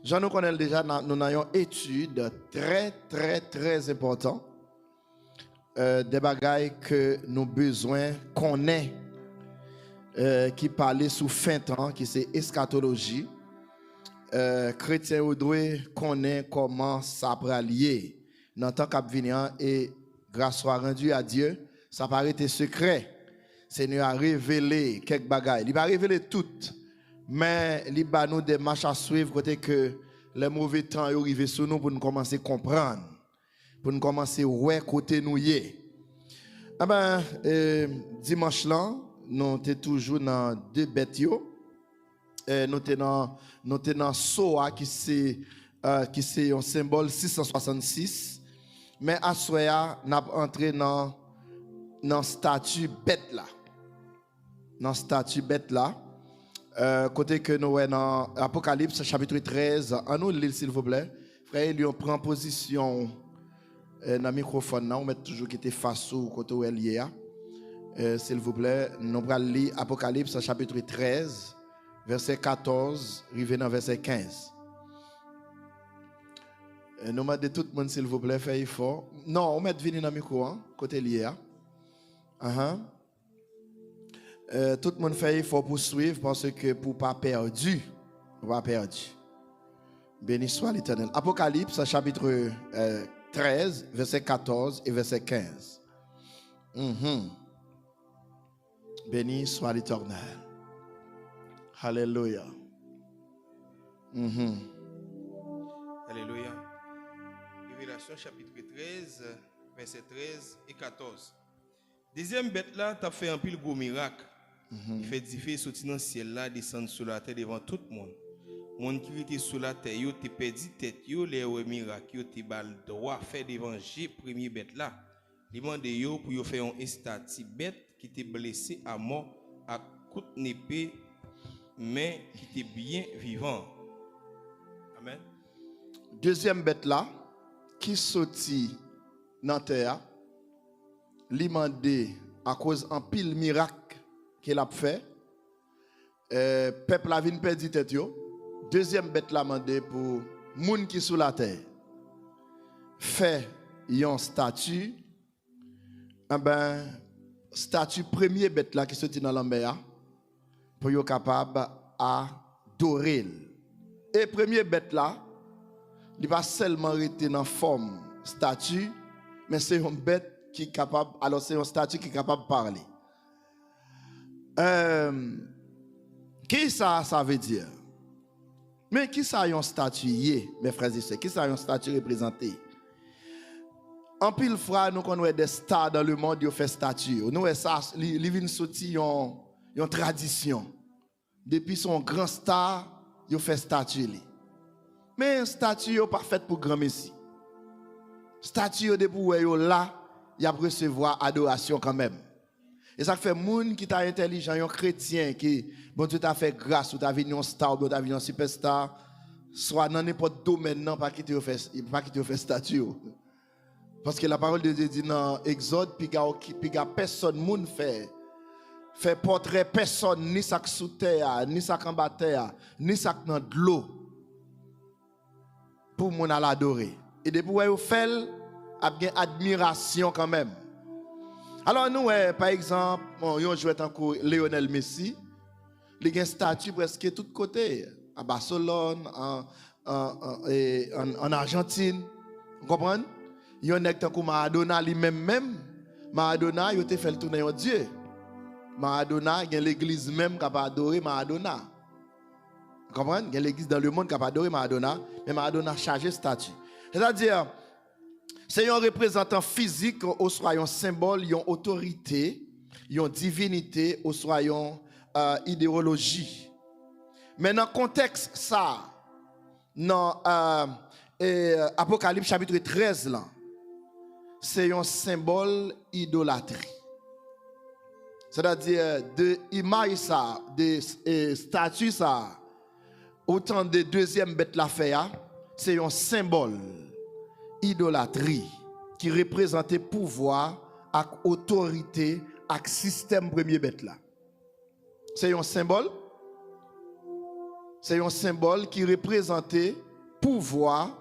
Jean nous connaît déjà, nous avons une étude très importante des bagailles que nous avons besoin qu'on ait qui parlait sous fin temps, qui c'est eschatologie. Chrétien ou doit connaît comment ça peut lier dans le temps qu'a venir et grâce soit rendue à Dieu, ça paraît être secret. Seigneur a révélé quelques bagailles. Il va révéler toutes, mais il va nous des marches à suivre côté que les mauvais temps arrivent sur nous pour nous commencer à comprendre, pour nous commencer à ouais côté nous y. Ah ben dimanche là, nous sommes toujours dans deux bêtes yo. Nous sommes dans Soa qui c'est un symbole 666, mais à soya n'a entré dans statue bête là. Dans statue bête là. Côté que nous sommes dans Apocalypse chapitre 13, en nous lire s'il vous plaît. Frère, il prend position dans le microphone là, on met toujours qui était face au côté où elle y est. S'il vous plaît, nous allons lire Apocalypse chapitre 13. Verset 14, arrivé dans verset 15. Nous demandons tout le monde, s'il vous plaît, fait effort. Non, on met venir dans le micro, hein, côté lié. Tout le monde fait effort pour suivre parce que pour ne pas perdu. Béni soit l'Éternel. Apocalypse, chapitre 13, verset 14 et verset 15. Béni soit l'Éternel. Alléluia. Alléluia. Révélation chapitre 13, verset 13 et 14. Deuxième bête là, tu as fait un pile gros miracle. Il fait differ sortir dans le ciel là, descendre sur la terre devant tout le monde. Monde qui était sur la terre, yo te perdu tête, yo les miracle, yo te bal droit fait devant J premier bête là. Demande yo pour yo faire un statue bête qui était blessé à mort à coup d'épée mais qui était bien vivant. Amen. Deuxième bête là, qui sortit dans la terre, lui mandé à cause d'un pile miracle qu'il a fait, peuple a venu perdre tête yo. Deuxième bête là mandé pour moun qui sous la terre, fait yon statue, statue premier bête là qui sortit dans la mer, pour être capable d'adorer. Et premier bête là, il va seulement rester dans la forme statue, mais c'est une bête qui est capable, alors c'est une statue qui est capable de parler. Qui ça veut dire? Mais qui ça une statue, mes frères et sœurs? Qui ça une statue représentée? En pile fois, nous connaissons des stars dans le monde qui ont fait statue. Nous, ça, ils viennent sortir une tradition. Depuis son grand star, il fait statue. Mais une statue n'est pas faite pour grand messie. Statue depuis où est là, il a recevoir adoration quand même. Et ça fait moun qui t'a intelligent, un chrétien qui bon Dieu t'a fait grâce ou t'a vu un star ou t'a vu un superstar, soit dans n'importe domaine non pas qui te fait statue. Parce que la parole de Dieu dit dans Exode puis personne moun fait portrait personne ni ça sous terre ni ça en bas terre ni ça dans de l'eau pour mon l'adorer et depuis où fait a bien admiration quand même. Alors nous par exemple on joue encore Lionel Messi, il y a une statue presque tout côté à Barcelone en Argentine, vous comprenez? Il y a un nèg comme Maradona lui-même Maradona il a fait le tourner en Dieu. Maradona, il y a l'église même qui a adoré Maradona. Vous comprenez? Il y a l'église dans le monde qui a adoré Maradona, mais Maradona a chargé statue. C'est-à-dire, c'est un représentant physique, ou soit un symbole, une autorité, une divinité, ou soit une idéologie. Mais dans le contexte, ça, dans Apocalypse chapitre 13, là, c'est un symbole idolâtrie. C'est-à-dire de images ça, de statues ça, autant de deuxième bête la fait, c'est un symbole idolâtrie qui représente pouvoir avec autorité avec système premier bête là. C'est un symbole qui représente pouvoir,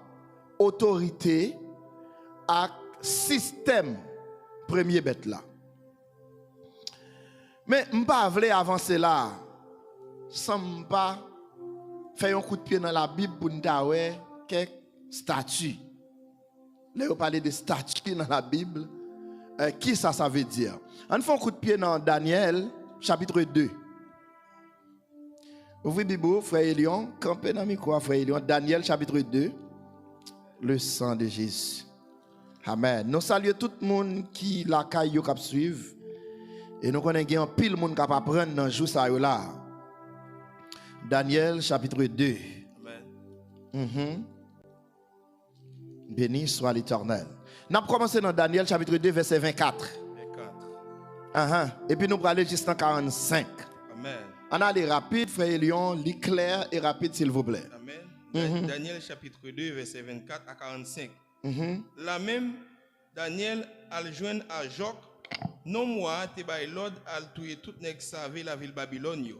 autorité et système premier bête là. Mais je ne pas avancer là sans pas faire un coup de pied dans la Bible pour nous voir quelques statuts. Là, on parle de statuts dans la Bible. Qui ça veut dire? On fait un coup de pied dans Daniel, chapitre 2. Ouvrez Bible, frère Elion. Campez dans le micro, frère Elion. Daniel, chapitre 2. Le sang de Jésus. Amen. Nous saluons tout le monde qui la caille qui suivre. Et nous connaissons pile monde qui va apprendre dans jour ça là. Daniel chapitre 2. Amen. Béni soit l'Éternel. Nous avons commencé dans Daniel chapitre 2 verset 24. Et puis nous allons aller jusqu'en 45. Amen. On a les rapides, frère Elion, les clairs et rapides s'il vous plaît. Amen. Daniel chapitre 2 verset 24 à 45. La même Daniel a joint à Joc, non moi te bay l'ordre à tuer tout nèg savait la ville Babylone yo.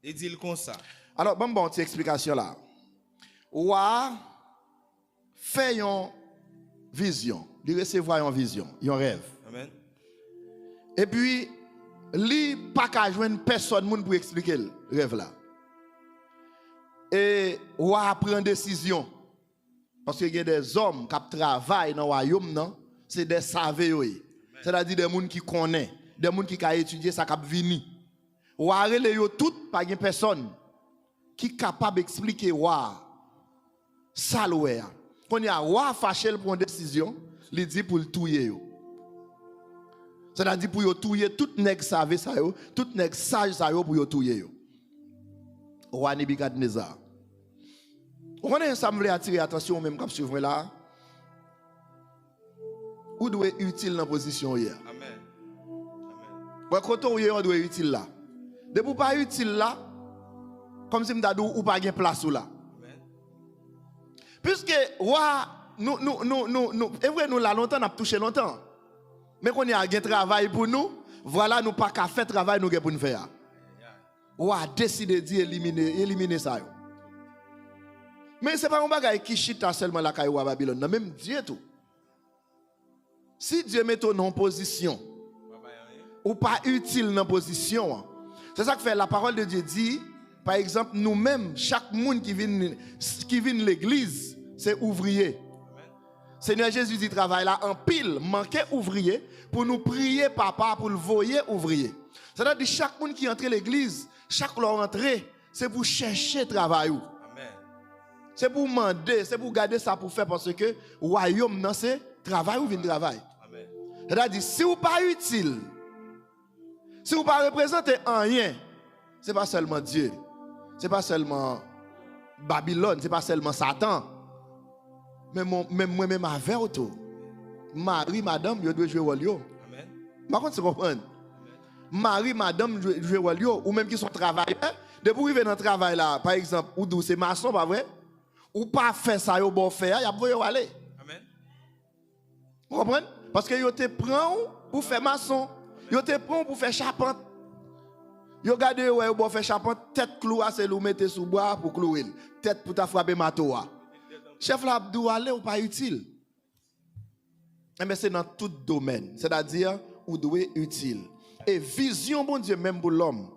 Et dit comme ça. Alors bon petite explication là. Wa fait une vision, il recevoir une vision, un rêve. Amen. Et puis li pas qu'à joindre personne moun pour expliquer le rêve là. Et wa prend décision. Parce qu'il y a des hommes qui travaillent dans le royaume, c'est des savants. C'est-à-dire des gens qui connaissent, des gens qui ont étudié ça, qui ont venu. Ou à tout, pas une personne qui est capable d'expliquer ça l'oué. Quand il y a fâché pour une décision, il dit pour le tuer. C'est-à-dire pour le tuer, tout nèg savait ça, tout nèg sage ça pour le tuer. Roi Nebukadnezar. On est ensemble attirer attention même comme suivre là. Où doit être utile dans la position hier. Amen. Amen. Quand on doit être utile là. De pour pas utile là, comme si m'dadou ou pas gain place ou là. Amen. Puisque nous et vrai nous là longtemps n'a touché longtemps. Mais qu'on y a un travail pour nous, voilà nous pas qu'à faire travail nous pour nous faire. Ou a décidé d'éliminer ça. Mais ce n'est pas un bagage qui chita seulement la caille à Babylone. Non, même Dieu tout. Si Dieu met ton en position, ou pas utile dans la position, c'est ça que fait la parole de Dieu dit, par exemple, nous-mêmes, chaque monde qui vient l'église, c'est ouvrier. Seigneur Jésus dit travail là en pile, manquait ouvrier, pour nous prier papa, pour le voyer ouvrier. C'est-à-dire que chaque monde qui entre l'église, chaque leur entrée, c'est pour chercher travail. C'est pour demander, c'est pour garder ça pour faire parce que le royaume, c'est travail ou vient travail. C'est-à-dire, si vous n'êtes pas utile, si vous ne représentez rien, ce n'est pas seulement Dieu, ce n'est pas seulement Babylone, ce n'est pas seulement Satan, mais moi-même avec autour. Marie, madame, je dois jouer au rôle. Par contre, tu comprends? Marie, madame, jouer au rôle, ou même qui sont travailleurs, depuis vous arrivez dans le travail là, par exemple, ou c'est maçon, pas vrai? Ou pas faire ça, vous bon faire, il y a besoin aller. Amen. Vous comprenez? Parce que vous te prend pour faire maçon, vous te prend pour faire charpente. Vous regardez vous bon faire charpente, tête clou c'est vous mettez sous bois pour clouer, tête pour ta frapper matoa. Chef l'abdou aller ou pas utile. Mais c'est dans tout domaine, c'est-à-dire vous devez utile. Et vision bon Dieu même pour l'homme.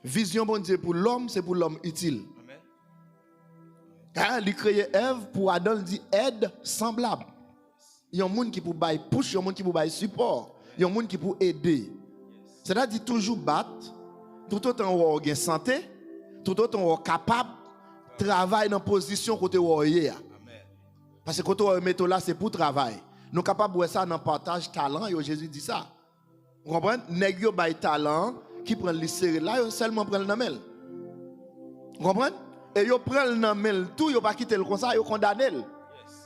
Vision bon Dieu pour l'homme, c'est pour l'homme utile. Car il crée Ève pour Adam, il dit aide semblable. Il y a un monde qui peut bailler push, il y a un monde qui peut bailler support, il y a un monde qui peut aider. C'est-à-dire toujours battre, tout autant on a santé, tout autant on est capable de travailler dans une position côté où est. Parce que quand on met là, c'est pour travail. Nous sommes capables de voir ça dans le partage talent, et Jésus dit ça. Vous comprenez? Nèg yo bay talent, qui prend le serré là, yo seulement prend le namel. Vous comprenez? Et yo prend le namel tout, yo pas quitter le comme ça, yo condamné.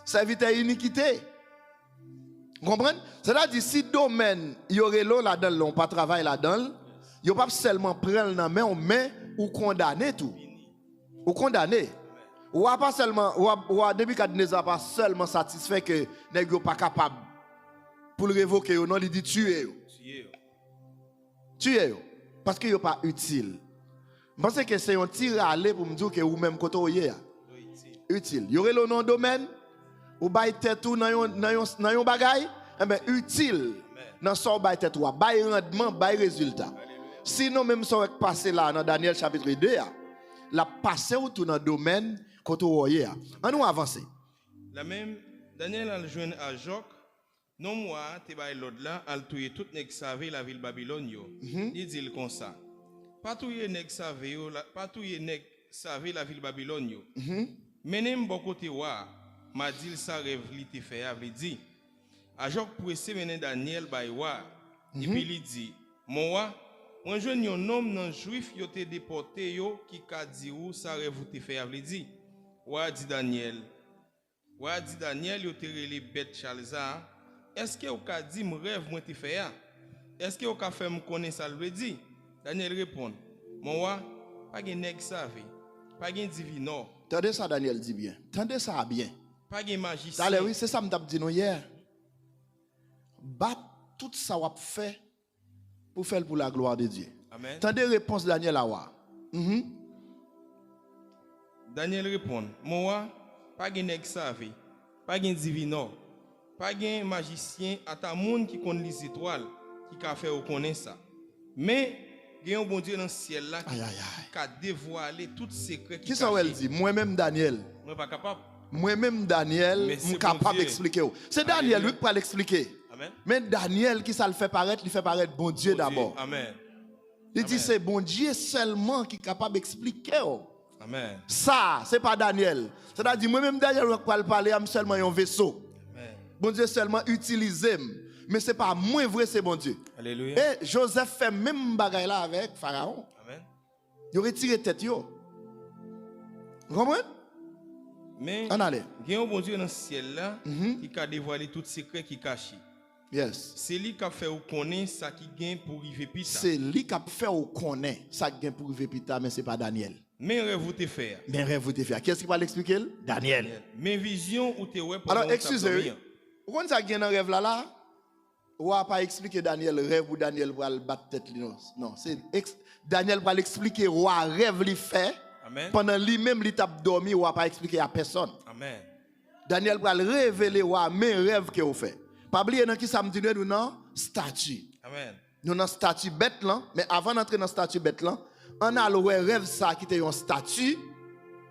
Serviteur iniquité. Vous comprenez? C'est-à-dire si domaine y aurait l'eau là-dedans, on pas travail là-dedans, yo pas seulement prendre le namel, mais ou condamner tout. Ou condamner. Ou pas seulement ou Nebukadnezar pas seulement satisfait que nèg yo pas capable pour le révoquer, non, il dit tuer. Tuer parce que yo pas utile. Je pense que c'est un tir à aller pour me dire que vous même côté hier. Utile. Y aurait le nom domaine, ou bail tête ou dans yon bagay, eh ben utile. Dans son bail tête ou bail rendement, bail résultat. Sinon même ça va passer là dans Daniel chapitre 2, la passer ou tout dans domaine quand on voyait. On nous avancer. La même Daniel a joint à Joc. Non moi, te bay l'autre là, al touye tout nek save la ville Babylone yo. Il dit comme ça. Pas touye nek save yo, pas touye nek save la ville Babylone yo. Menem bon côté wa, m'a dit ça rêve li te fait avait dit. A Joc pressé menen Daniel bay wa. Et puis il dit, mon wa, moi jeune yon homme nan juif yo te déporté yo qui ka di ou ça rêve te fait avait dit. Wa dit Daniel. Wa dit Daniel yo te relé bête Chalza. Est-ce que vous avez dit mon rêve moi te fait? Est-ce que vous avez fait me connaître ça le dit? Daniel répond. Mon wa, pas de nèg savé, pas de divino. Tendez ça Daniel dit bien. Tendez ça bien. Pas de magicien. Allez oui, c'est ça me t'a dit nous hier. Bat tout ça va fait pour faire pour la gloire de Dieu. Amen. Tendez réponse Daniel Awa. Daniel répond. Mon wa, pas de nèg savé, pas de divino. Pas de magicien à ta monde qui connaît les étoiles qui a fait connaître ça. Mais il y a un bon Dieu dans le ciel là qui a dévoilé tout secret qui ça elle dit moi-même Daniel. Moi pas capable. Moi-même Daniel, je suis capable d'expliquer. C'est Daniel lui qui va l'expliquer. Amen. Mais Daniel qui ça le fait paraître, il fait paraître bon Dieu d'abord. Amen. Il dit c'est bon Dieu seulement qui est capable d'expliquer. Amen. Ça, c'est pas Daniel. C'est-à-dire moi-même Daniel je vais parler à seulement un vaisseau. Bon Dieu seulement utilise, mais c'est pas moins vrai, c'est bon Dieu. Alléluia. Et Joseph fait même bagaille là avec Pharaon. Amen. Il retiré tête yo. Vous comprenez? Mais on allait. Il y a un bon Dieu dans le ciel là qui a dévoilé tout secret qui caché. Yes. C'est lui qui a fait connaître ça qui gagne pour arriver pita. C'est lui qui a fait connaître ça qui gagne pour arriver pita, mais c'est pas Daniel. Mais rêve vous te faire. Mais rêve vous te faire. Qu'est-ce qui va l'expliquer? Daniel. Mais vision ou te ouais. Alors excusez-moi. Quand ça gagne dans rêve là, ou a pas expliquer Daniel rêve ou Daniel va le battre tête non, c'est Daniel va l'expliquer roi rêve li fait. Amen. Pendant lui-même il t'a dormi ou a pas expliquer à personne. Amen. Daniel va révéler roi mes rêves que vous fait. Pas oublier dans qui ça me dit nous non statue. Amen. Nous dans statue bête là, mais avant d'entrer dans statue bête là, on a le rêve ça qui était une statue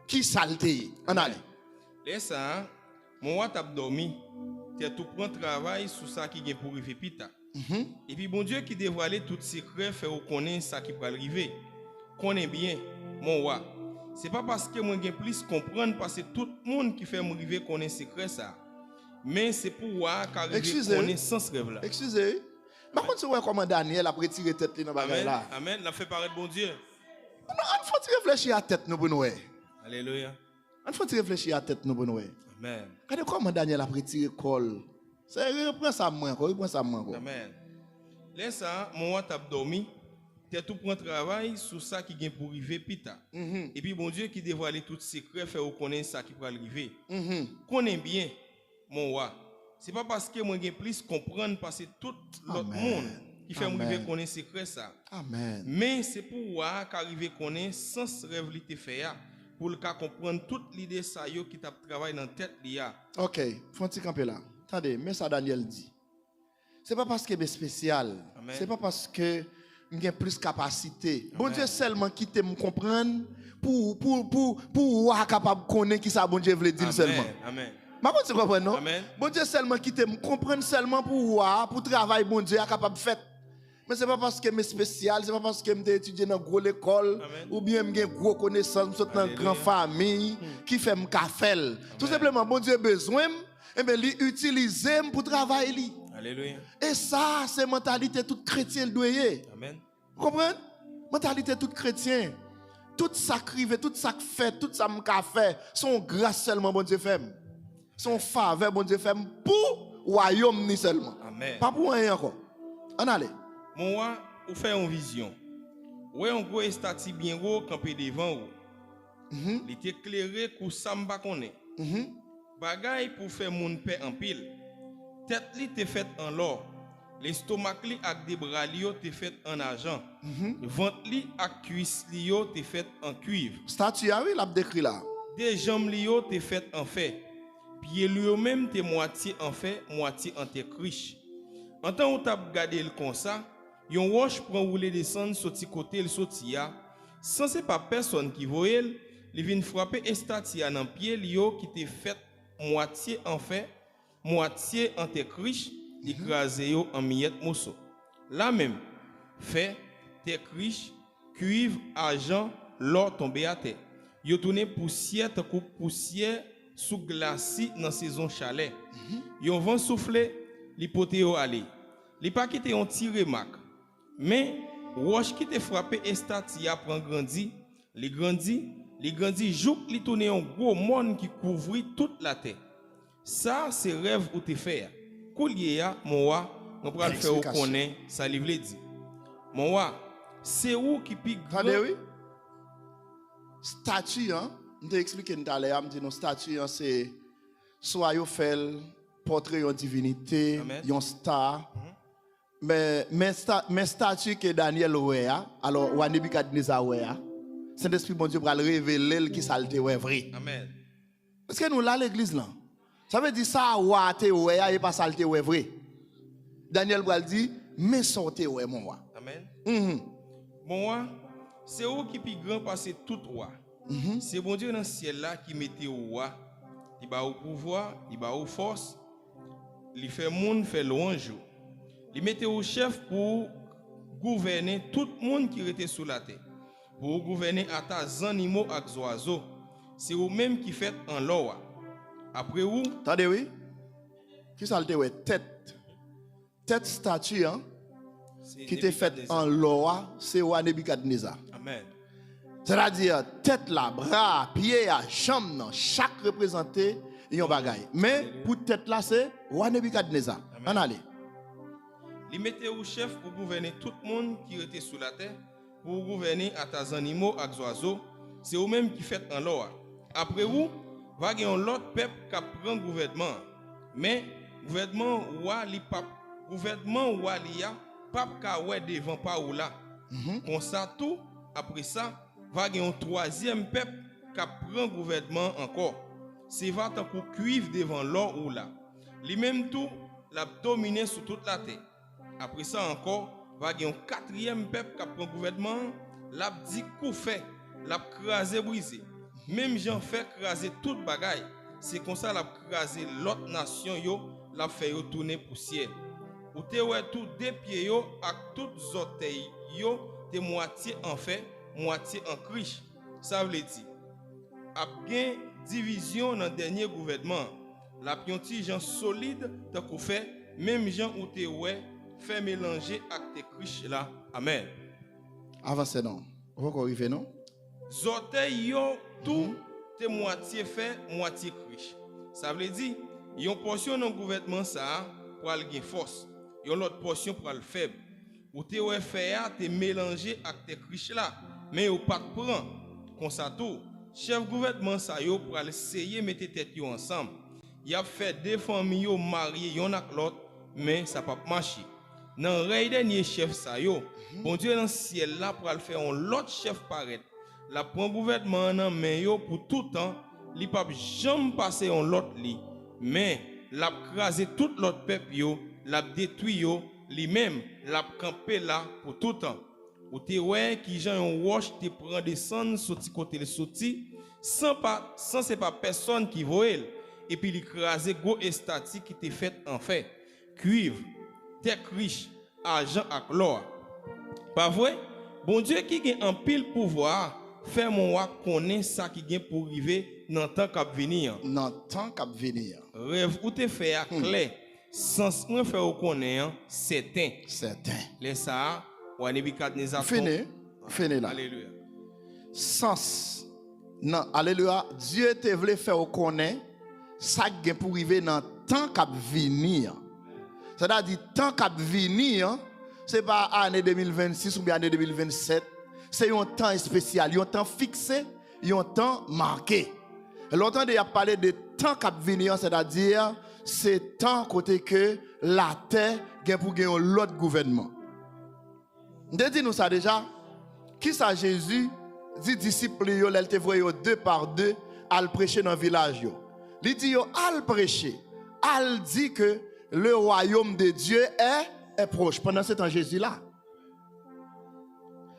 qui saleté. On allait. Et ça, mon roi t'a dormi. Tu tout prend travail sur ça qui vient pour arriver pita. Et puis bon Dieu qui dévoile tout secret fait connaître ça qui va arriver. Connais bien mon roi. C'est pas parce que moi j'ai plus comprendre parce que tout le monde qui fait m'arriver connaît secret ça. Mais c'est pour voir qu'arriver connaissance rêve là. Excusez. Par contre, c'est comment Daniel a retiré tête dans bagage là. Amen, l'a fait paraître bon Dieu. Non, on faut réfléchir à tête nous pour nous. Alléluia. On faut réfléchir à tête nous pour nous. Amen. Regardez comment Daniel a retiré col. C'est reprend ça moins quoi, reprend ça moins quoi. Amen. Laisse ça, mon roi t'a dormi. Tu tout prend travail sur ça qui vient pour arriver pita. Et puis bon Dieu qui dévoile tout secret fait connaître ça qui va arriver. Connais bien mon roi. C'est pas parce que moi j'ai plus comprendre parce que tout l'autre monde qui fait m'arriver connaître secret ça. Amen. Mais c'est pour voir qu'arriver connaître sans rêve li te fait pour le cas comprendre toute l'idée ça yo qui t'a travaillé dans tête liya. OK, faut petit camper là. Attendez, mais ça Daniel dit. C'est pas parce que c'est spécial. C'est pas parce que j'ai plus capacité. Bon Dieu seulement qui te me comprendre pour capable connaître qui ça bon Dieu veut dire seulement. Amen. Ma tu comprends non? Amen. Bon Dieu seulement qui te me comprendre seulement pour travail bon Dieu capable faire. Mais c'est pas parce que je suis spécial, c'est pas parce que je étudié dans une grande école ou bien j'ai une grosse connaissance dans une grande famille qui fait me faire. Tout simplement bon Dieu besoin et ben lui utiliser pour travailler. Alléluia. Et ça c'est mentalité toute chrétienne doyer. Amen. Vous comprenez? Mentalité toute chrétienne. Tout ça crive, tout ça fait, tout ça me fait, son grâce seulement bon Dieu fait. Son faveur bon Dieu fait pour royaume ni seulement. Amen. Pas pour rien encore. On allait. Mon roi, ou fait une vision. Ouais, on gros statue bien haut campé devant vous. Il est éclairé pour samba connaît. Bagay pour faire mon paix en pile. Tête li te faite en l'or. L'estomac li ak des bras li yo te fait en argent. Ventre li ak cuisse li yo te fait en cuivre. Statue oui l'a décrit là. Des jambes lio te fait en fait. Pied lui même te moitié en fait, moitié en te criche. En temps où t'as gardé le comme ça, yon roche prend rouler descendre sorti côté le sortia. Sans c'est pas personne qui voyait, il vient frapper estatia dans pied lio qui te fait moitié en fait, moitié en te criche, écrasé yo en miettes morceaux. Là même, fait, te criche, cuivre, argent, l'or tombé à terre. Yo tourné poussière tant que poussière sous glacis dans saison chalet. Yon vent soufflé, li pote yo aller. Li pas quitté on tiré marque. Mais roche qui te frappé estatia prend grandi, li grandi jouk li tourné un gros monde qui couvrit toute la terre. Ça c'est rêve ou te faire. Koulier ya mon wa, on pral faire ou connaît ça livre dit. Mon wa, c'est où qui pi grand. Attendez, oui. Statue, hein, je t'ai expliqué tout à l'heure, je dis non, statue, hein, c'est soit yo fait portrait de divinité, yon star, mais statue que Daniel oué, alors ou Nebukadnezar oué, Saint-Esprit bon Dieu va le révéler qui ça le ouais vrai. Amen. Parce que nous là l'église là, ça veut dire ça oué te oué et pas ça le ouais vrai. Daniel va dire mais sortez ouais mon roi. Amen. Mon roi, c'est où qui plus grand passer tout roi. C'est bon Dieu dans le ciel là qui mettait au roi. Il va au pouvoir, il va aux forces. Il fait monde fait louange. Il mettait au chef pour gouverner tout le monde qui était sous la terre. Pour gouverner à tes animaux et aux oiseaux. C'est vous même qui fait en l'or. Après où? Attendez oui. Qui ça le ouais tête statue hein qui était faite en l'or, c'est roi Nebukadnezar. Amen. C'est-à-dire tête là, bras, pied, jambe, chaque représenté yon bagaille. Mais pour tête là c'est roi Nebukadnezar. On allez. Il mettait au chef pour gouverner tout le monde qui était sous la terre, pour gouverner à tes animaux et aux oiseaux. C'est eux-mêmes qui fait en l'or. Après vous, va y avoir l'autre peuple qui prend gouvernement. Mais gouvernement roi li pape, gouvernement roi li a pape ka ouais devant pas ou là. Comme ça tout, après ça, va y avoir un troisième peuple qui prend gouvernement encore. C'est va tant qu'on cuivre devant l'or ou là. Lui même tout l'a dominé sur toute la terre. Après ça encore, va y avoir un quatrième peuple qui prend gouvernement, l'a dit coup fait, l'a crasé brisé. Même Jean fait craser toute bagaille. C'est comme ça l'a crasé l'autre nation yo, l'a fait yo tourner poussière. Ou te ouais tout des pieds yo ak toutes orteils yo, te moitié en fait, moitié en criche. Ça veut dire a bien division dans dernier gouvernement. La pionti gens solide tant qu'on fait même gens ou te ouais fait mélanger avec tes criches là. Amen. Avancez non. Vous arrivez non? Orteils yo tout te moitié fait, moitié criche. Ça veut dire yon portion dans gouvernement ça pour aller force. Yon l'autre portion pour le faible. Ou te ouais faire te mélanger avec tes criches là, mais ou pas prend comme ça tout. Chef gouvernement ça yo pour aller essayer mettre tête yo ensemble. Il a fait deux familles yo mariées yon avec l'autre, mais ça pas marcher. Dans le dernier chef ça yo, bon Dieu dans le ciel là pour aller faire un l'autre chef paraître. La prend gouvernement nan men yo pour tout temps, li pa jamais passer en l'autre li, mais l'a crasé tout l'autre peuple yo, l'a détruit yo, li même l'a campé là pour tout temps. Ou te ouais qui jan yon roche te prend descendre sorti côté le sorti sans c'est pas personne qui voit et puis li crasé gros estati qui te fait en fait cuivre, terre riche, argent ak l'or. Pas vrai? Bon Dieu qui gagne en pile pouvoir faire mon roi connaît ça qui gagne pour arriver dans le temps qui va venir. Dans le temps qui va venir. Rêve ou te fait à clair sans moi faire connaître certain. Les ça ou Nebukadnezar fini là. Alléluia. Sens non alléluia Dieu te voulait faire connaître ça qui gagne pour arriver dans le temps qui va venir. C'est-à-dire temps qui va venir, c'est pas année 2026 ou bien année 2027. C'est un temps spécial, un temps fixé, un temps marqué. L'autre il a parlé de temps qui va venir, c'est-à-dire c'est temps côté que la terre gagne pour gagner l'autre gouvernement. Dit nous ça déjà. Qui ça Jésus dit disciples yo elle te voyait deux par deux al prêcher dans le village. Il dit al prêcher. Al dit que le royaume de Dieu est proche. Pendant ce temps, Jésus là.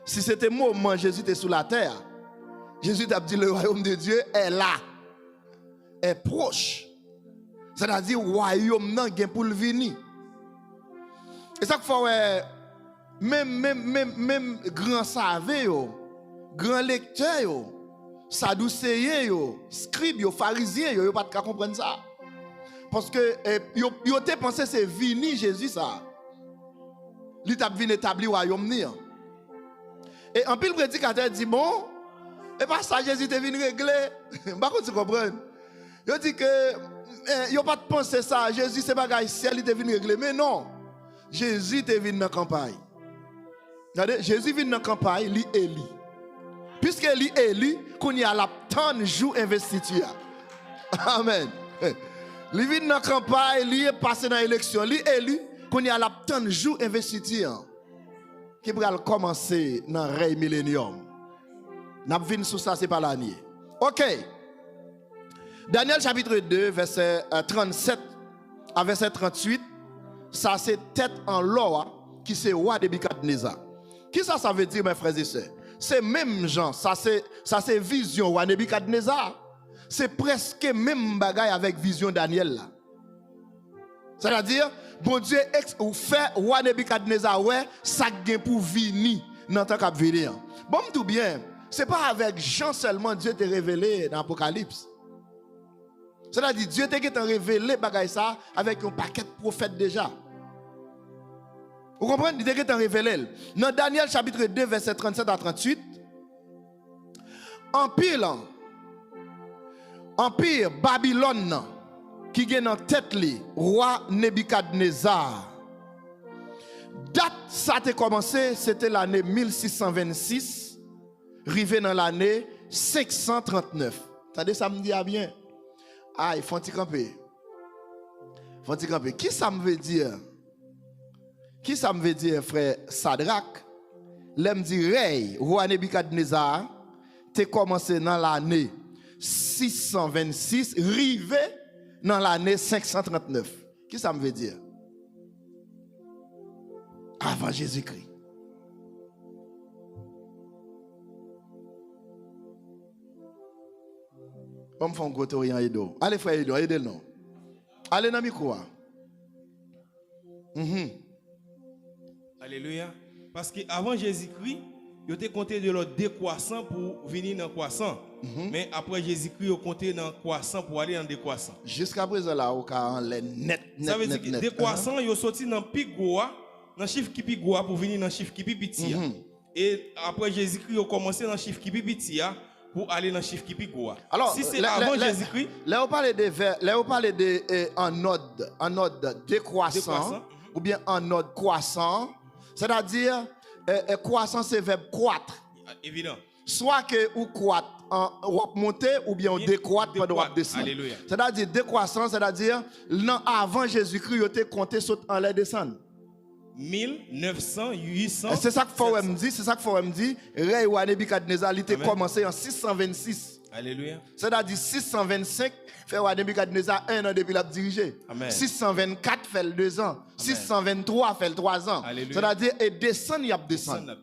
Si c'était moment Jésus était sur la terre, Jésus t'a dit le royaume de Dieu est là. Est proche. C'est-à-dire le royaume nan gen pour le venir. Et ça faut même grand savant grand lecteur sadducéen scribe pharisien yo pas de comprendre ça. Parce que yo te pensé c'est vini Jésus ça. Li t'a vinn établir royaume ni. Et en pile prédicateur dit bon, et pas ça Jésus te vinn régler. Pas qu'on tu comprendre. Yo dit que yo pas de penser ça Jésus c'est bagay ciel il te vinn régler mais non. Jésus te vinn dans campagne. Regardez, Jésus vient dans campagne, li éli. Puisque li éli, qu'on y a la tant jour investiture. Amen. Li vient dans campagne, li est passé dans l'élection, li éli, qu'on y a la tant jour investiture. Qui va commencer dans le règne millénium. N'a vinn sous ça c'est pas l'année. OK. Daniel chapitre 2 verset 37 à verset 38, ça c'est tête en l'or qui c'est roi de Nebukadnezar. Qui ça veut dire mes frères et sœurs? C'est même gens, ça c'est vision roi Nebukadnezar. C'est presque même bagaille avec vision Daniel là. C'est-à-dire bon Dieu ou fait roi Nebukadnezar ouais ça gain pour venir dans temps qu'a venir. Bon tout bien, c'est pas avec Jean seulement Dieu t'a révélé dans l'Apocalypse. C'est-à-dire Dieu t'a révélé bagaille ça avec un paquet de prophètes déjà. Vous comprenez? Il est révélé. Dans Daniel chapitre 2, verset 37 à 38, Empire Babylone, qui est dans tête roi Nebukadnezar. Date ça a commencé, c'était l'année 1626, arrivé dans l'année 539. Attendez, ça me dit bien. Ah, il faut camper. Qui ça me veut dire? Qui ça me veut dire, frère Sadrak? L'aime dit, roi Nebukadnezar, t'es commencé dans l'année 626, rivé dans l'année 539. Qui ça me veut dire? Avant Jésus-Christ. Comme font gros orient Edo. Allez frère Edo, aidez nous. Allez dans le micro. Alléluia. Parce qu'avant Jésus-Christ, il était compté de l'ordre décroissant pour venir dans croissant. Mais après Jésus-Christ, il compté dans croissant pour aller dans décroissant. Jusqu'à présent, là, au cas en net. Ça veut dire que décroissant, il est sorti dans Pigoa, dans chiffre qui Pigoa pour venir dans chiffre qui Pipitia. Et après Jésus-Christ, il a commencé dans chiffre qui Pipitia pour aller dans chiffre qui Pigoa. Alors, si c'est avant Jésus-Christ. Là, on parle de en ordre décroissant ou bien en ordre croissant. C'est-à-dire, croissance c'est verbe croître. Évident. Soit que ou croître, ou monter ou bien on décroître pendant on descend. C'est-à-dire décroissance, c'est-à-dire avant Jésus-Christ, il était compté sur en l'air descendre. 1900, 800. C'est ça que faut me dire, c'est ça que faut me dire. Roi Nebukadnezar, il était commencé en 626. Alléluia. C'est-à-dire 625 fait roi Nebukadnezar 1 an depuis la diriger. 624 fait le 2 ans. 623 fait le 3 ans. C'est-à-dire et descend il y a descend.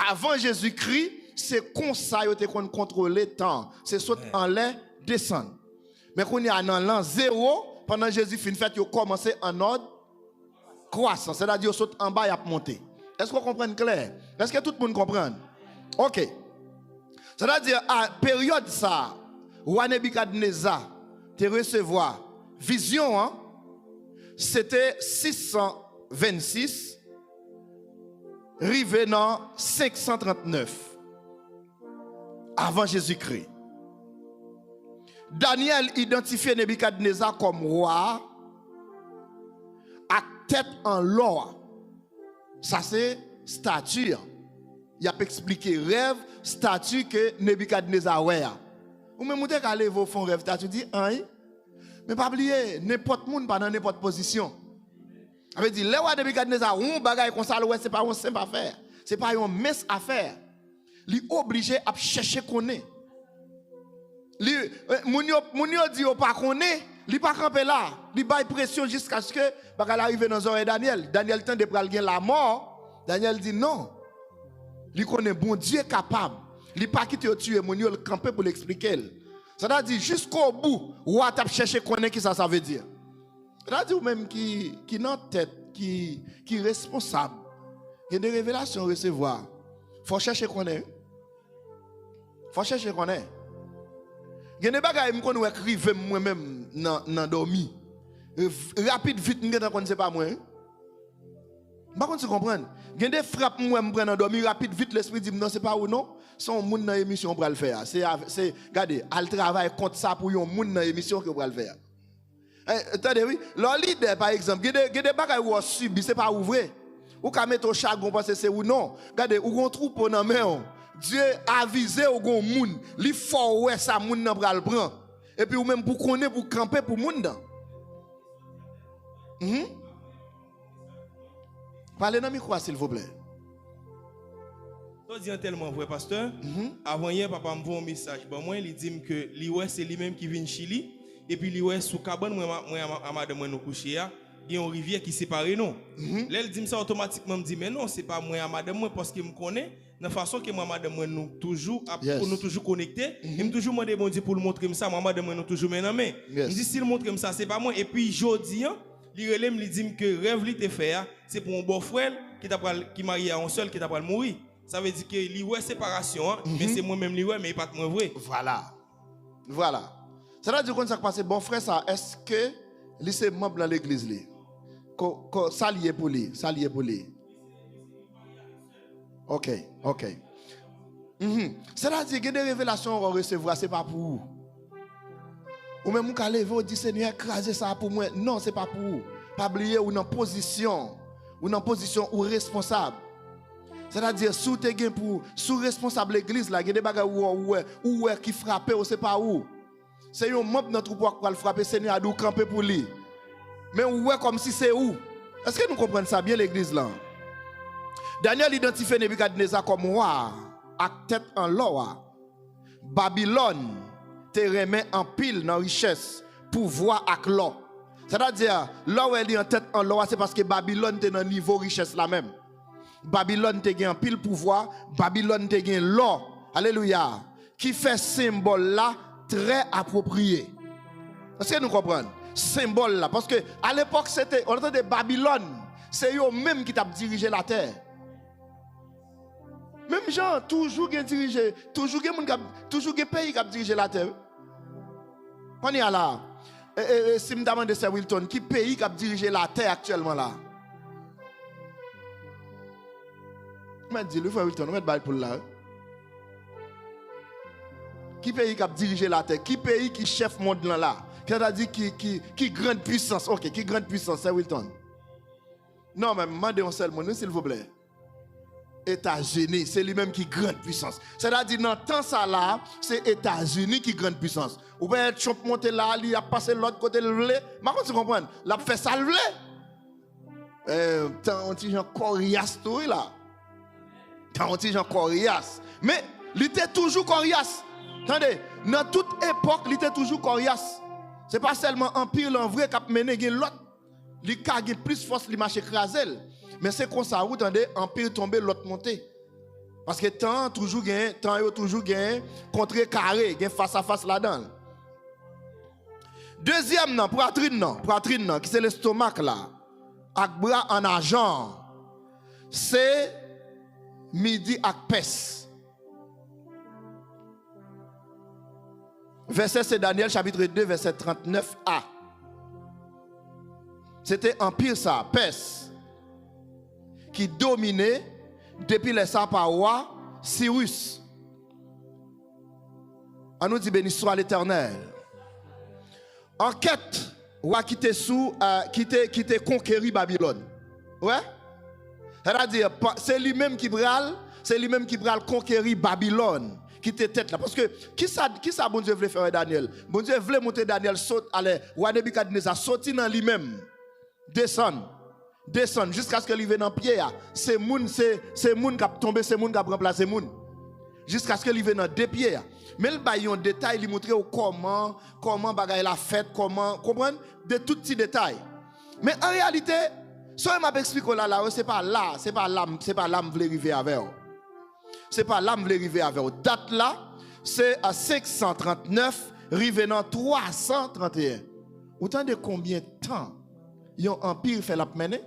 Avant Jésus-Christ, c'est comme ça il était contrôler le temps. C'est saut en l'air descendre. Mais quand il y a dans l'an 0 pendant Jésus fin fait il commencé en ordre croissant. C'est-à-dire il saute en bas il a monté. Est-ce qu'on comprend clair? Est-ce que tout le monde comprend? OK. C'est-à-dire, à période ça, roi Nebukadnezar te recevoir vision, hein, c'était 626, rivé dans 539, avant Jésus-Christ. Daniel identifiait Nebukadnezar comme roi, à tête en l'or. Ça c'est statue. Il a expliqué rêve, statue que Nebukadnezar ouais. Ou même vous allez vous faire rêve, statue dit hein. Mais pas oublier, n'importe monde pas dans n'importe position. Ça veut dire les rois Nebukadnezar on bagaille comme ça c'est pas une simple affaire. C'est pas une mince affaire. Il est obligé à chercher connaître. Moun yo dit yo pas connaît, li pas camper là, li bail pression jusqu'à ce que bagay arrive dans oreille Daniel. Daniel tente de pral gen la mort. Daniel dit non. Li connaît bon Dieu capable. Li pas quitter yo tuer moun yo le camper pour l'expliquer. Ça veut dire jusqu'au bout, ou t'a chercher connaître qui ça veut dire. Ça veut dire ou même qui dans tête, qui responsable. Il y a des révélations à recevoir. Faut chercher connaître. Faut chercher connaître. Il y a des bagages qui me écrivent moi-même dans dormi. Rapide vite, je ne connais pas moi. Par contre, tu comprends? Il y a des frappes moi me prendre dormi rapide vite l'esprit dit non c'est pas ou non, son monde dans émission pour le faire. C'est regardez, al travail contre ça pour un monde dans émission que pour le faire. Attendez oui, le leader par exemple, il y a des bagages où on subit, c'est pas ouvert. Ou ka mettre au chagrin parce que c'est ou non. Regardez, ou gon troupeau dans main. Dieu avisé au gon moun, li faut ouais ça moun nan pral prend. Et puis ou même pour connaître pour camper pour moun dan. Parlez dans le micro s'il vous plaît. Je dis tellement vrai pasteur. Avant hier papa me voit un message bon moi il dit que li ouais c'est lui même qui vient Chili et puis li ouais sous cabane moi à madame nous coucher là. Il y a une rivière qui sépare nous. Là, il dit ça automatiquement, me dit mais non, c'est pas moi à madame moi parce qu'il me connaît. De la façon que moi madame moi nous toujours pour nous toujours connectés. Il me toujours demandé bon Dieu pour le montrer ça, moi madame moi nous toujours maintenant mais. Il me dit s'il montre ça c'est pas moi et puis jodi il relève il dit que rêve li te fait c'est pour un beau frère qui marié à un seul qui t'a pas mourir. Ça veut dire que li ouais séparation mais c'est moi même li ouais mais pas moi vrai. Voilà. Ça veut dire quand ça passe bon frère ça est-ce que lui c'est membre dans l'église li? Ça lié pour lui, ça lié pour lui. OK. C'est-à-dire que des révélations qu'on recevra, ce n'est pas pour vous. Ou même vous lever et dire Seigneur, écrasez ça pour moi. Non, ce n'est pas pour vous. Pas oublier ou dans position ou responsable. C'est-à-dire sous te gen pour sous responsable l'église là, il y a des bagages où qui frappent ou c'est pas où. C'est un membre de notre troupeau qui va frapper Seigneur à nous camper pour lui. Mais ouais comme si c'est où? Est-ce que nous comprenons ça bien l'église là? Daniel identifie Nebuchadnezzar comme roi, avec tête en l'or. Babylone te remet en pile dans richesse, pouvoir avec l'or. C'est-à-dire, l'or est en tête en l'or, c'est parce que Babylone te dans niveau richesse là même. Babylone te gagne en pile pouvoir, Babylone te gagne l'or. Alléluia. Qui fait symbole là très approprié. Est-ce que nous comprenons? Symbole là parce que à l'époque c'était on entendait Babylone, c'est eux même qui t'a dirigé la terre. Même gens toujours qui dirigé, toujours qui pays qui a dirigé la terre. On est là. Si me demande Sir Wilton, qui pays qui a dirigé la terre actuellement là? Je dis le frère Wilton, on met bail pour là. Qui pays qui a dirigé la terre? Qui pays qui chef monde là? C'est-à-dire qui grande puissance. OK, qui grande puissance, c'est Wilton. Non, mais demandez un seul mot, s'il vous plaît. États-Unis, c'est lui-même qui grande puissance. C'est-à-dire, dans le temps ça là, c'est États-Unis qui grande puissance. Ou bien, Trump monter là, il a passé l'autre côté le vlé. Mais comment tu comprends? Il a fait ça le vlé. Tant un petit gens coriace tout là. Tant un petit gens coriace. Mais, il était toujours coriace. Attendez, dans toute époque, il était toujours coriace. Ce n'est pas seulement Empire en vrai qui a mené l'autre. Il a plus force, il marche écrasé. Mais c'est comme ça, vous entendez, Empire tomber, l'autre monter. Parce que tant toujours gain, contre carré, gain face à face là-dedans. Deuxième, poitrine, qui c'est l'estomac là, avec bras en argent, c'est midi avec pes. Verset, c'est Daniel chapitre 2, verset 39a. C'était Empire ça, pes, qui dominait depuis les Sapawa, Cyrus. On nous dit béni soit l'Éternel. Enquête, roi qui était conquéri Babylone. Ouais? C'est-à-dire, c'est lui-même qui bral conquérir Babylone, qui était tête là. Parce que, qui ça bon Dieu voulait faire Daniel? Bon Dieu voulait monter Daniel, saute, allez, roi Nebuchadnezzar, sorti dans lui-même, descend jusqu'à ce qu'il vienne dans pied. C'est moun qui a tombé, c'est moun qui a remplacé moun. jusqu'à ce que il vienne dans deux pieds. Mais il y a un détail, il montre comment bagaille la fête, comment, comprendre, de tout petits détails. Mais en réalité, ce que je m'explique là, c'est pas là, c'est pas là, que je veux arriver avec. C'est pas là que je veux arriver avec. Date là, c'est à 539, revenant 331. Autant de combien de temps il y a un empire fait la mener?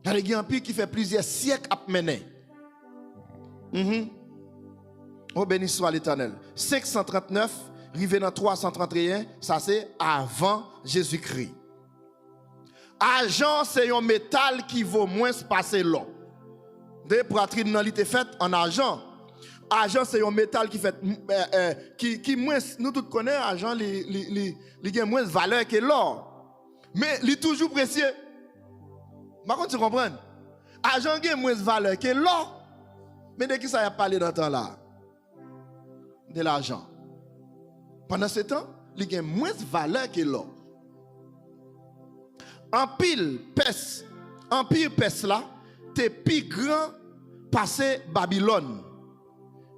Il y a un empire qui fait plusieurs siècles à mener. Oh béni soit l'Éternel. 539, revenant 331, ça c'est avant Jésus-Christ. Argent, c'est un métal qui vaut moins passer l'eau. Des poitrines dans l'été fait en argent. Argent, c'est un métal qui fait qui moins, nous tous connaissons, argent, il a moins de valeur que l'or. Mais il est toujours précieux. Par contre, tu comprends? Argent a moins de valeur que l'or. Mais de qui ça a parlé dans ce temps-là? De l'argent. Pendant ce temps, il a moins de valeur que l'or. Empire Perse là, t'es plus grand passé Babylone.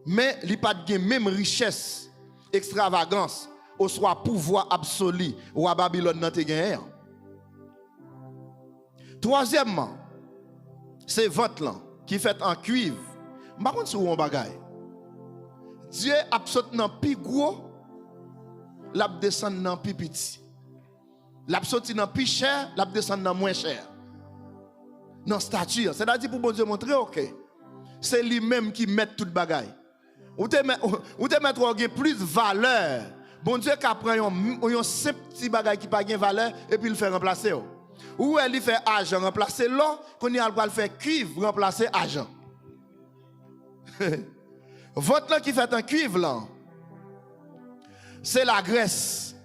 Mais il n'y a pas de même richesse, extravagance, ou soit pouvoir absolu, ou à Babylone n'a pas gagné. Troisièmement, c'est votre là, qui fait en cuivre. Par contre, c'est où on bagaille? Dieu a absolument plus gros, l'a descend dans plus petit. L'a sorti dans plus cher, l'a descend dans moins cher. Dans stature, c'est-à-dire pour bon Dieu montrer, ok, c'est lui-même qui met toute bagaille. Ou te mettre plus de valeur. Bon Dieu qui prend un simple petit bagage qui n'a pas de valeur et puis il fait remplacer. Ou elle fait argent remplacer l'or, qu'on y a le faire cuivre remplacer argent. Votre là qui fait un cuivre là, c'est la Grèce.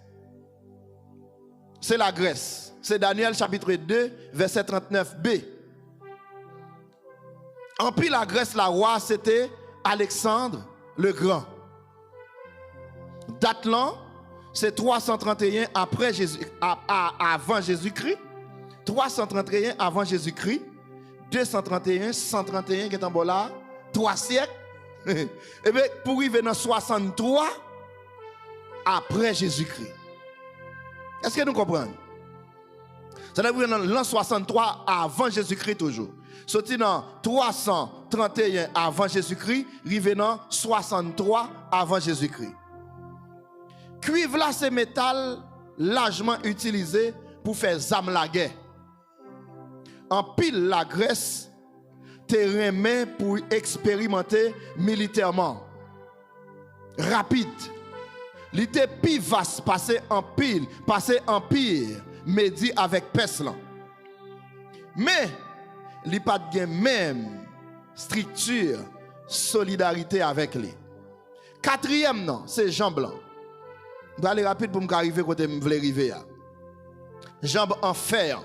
C'est la Grèce. C'est Daniel chapitre 2, verset 39b. En plus la Grèce, la roi, c'était Alexandre le Grand. Date là, c'est 331 après avant Jésus-Christ. 331 avant Jésus-Christ. 231, 131 qui est en bas là. 3 siècles. Et bien, pour arriver dans 63 après Jésus-Christ. Est-ce que nous comprenons? Ça veut dire dans l'an 63 avant Jésus-Christ toujours. Sorti dans 331 avant Jésus-Christ, arrivé dans 63 avant Jésus-Christ. Cuivre là, c'est métal largement utilisé pour faire zam la guerre. En pile la Grèce, terrain main pour expérimenter militairement. Rapide. L'été plus vaste passer en pire, médi avec Perslan. Mais il n'y a pas de même structure, solidarité avec lui. Quatrième, non, c'est Jean Blanc. Je vais aller rapide pour m'arriver quand je veux arriver. Jambes en fer.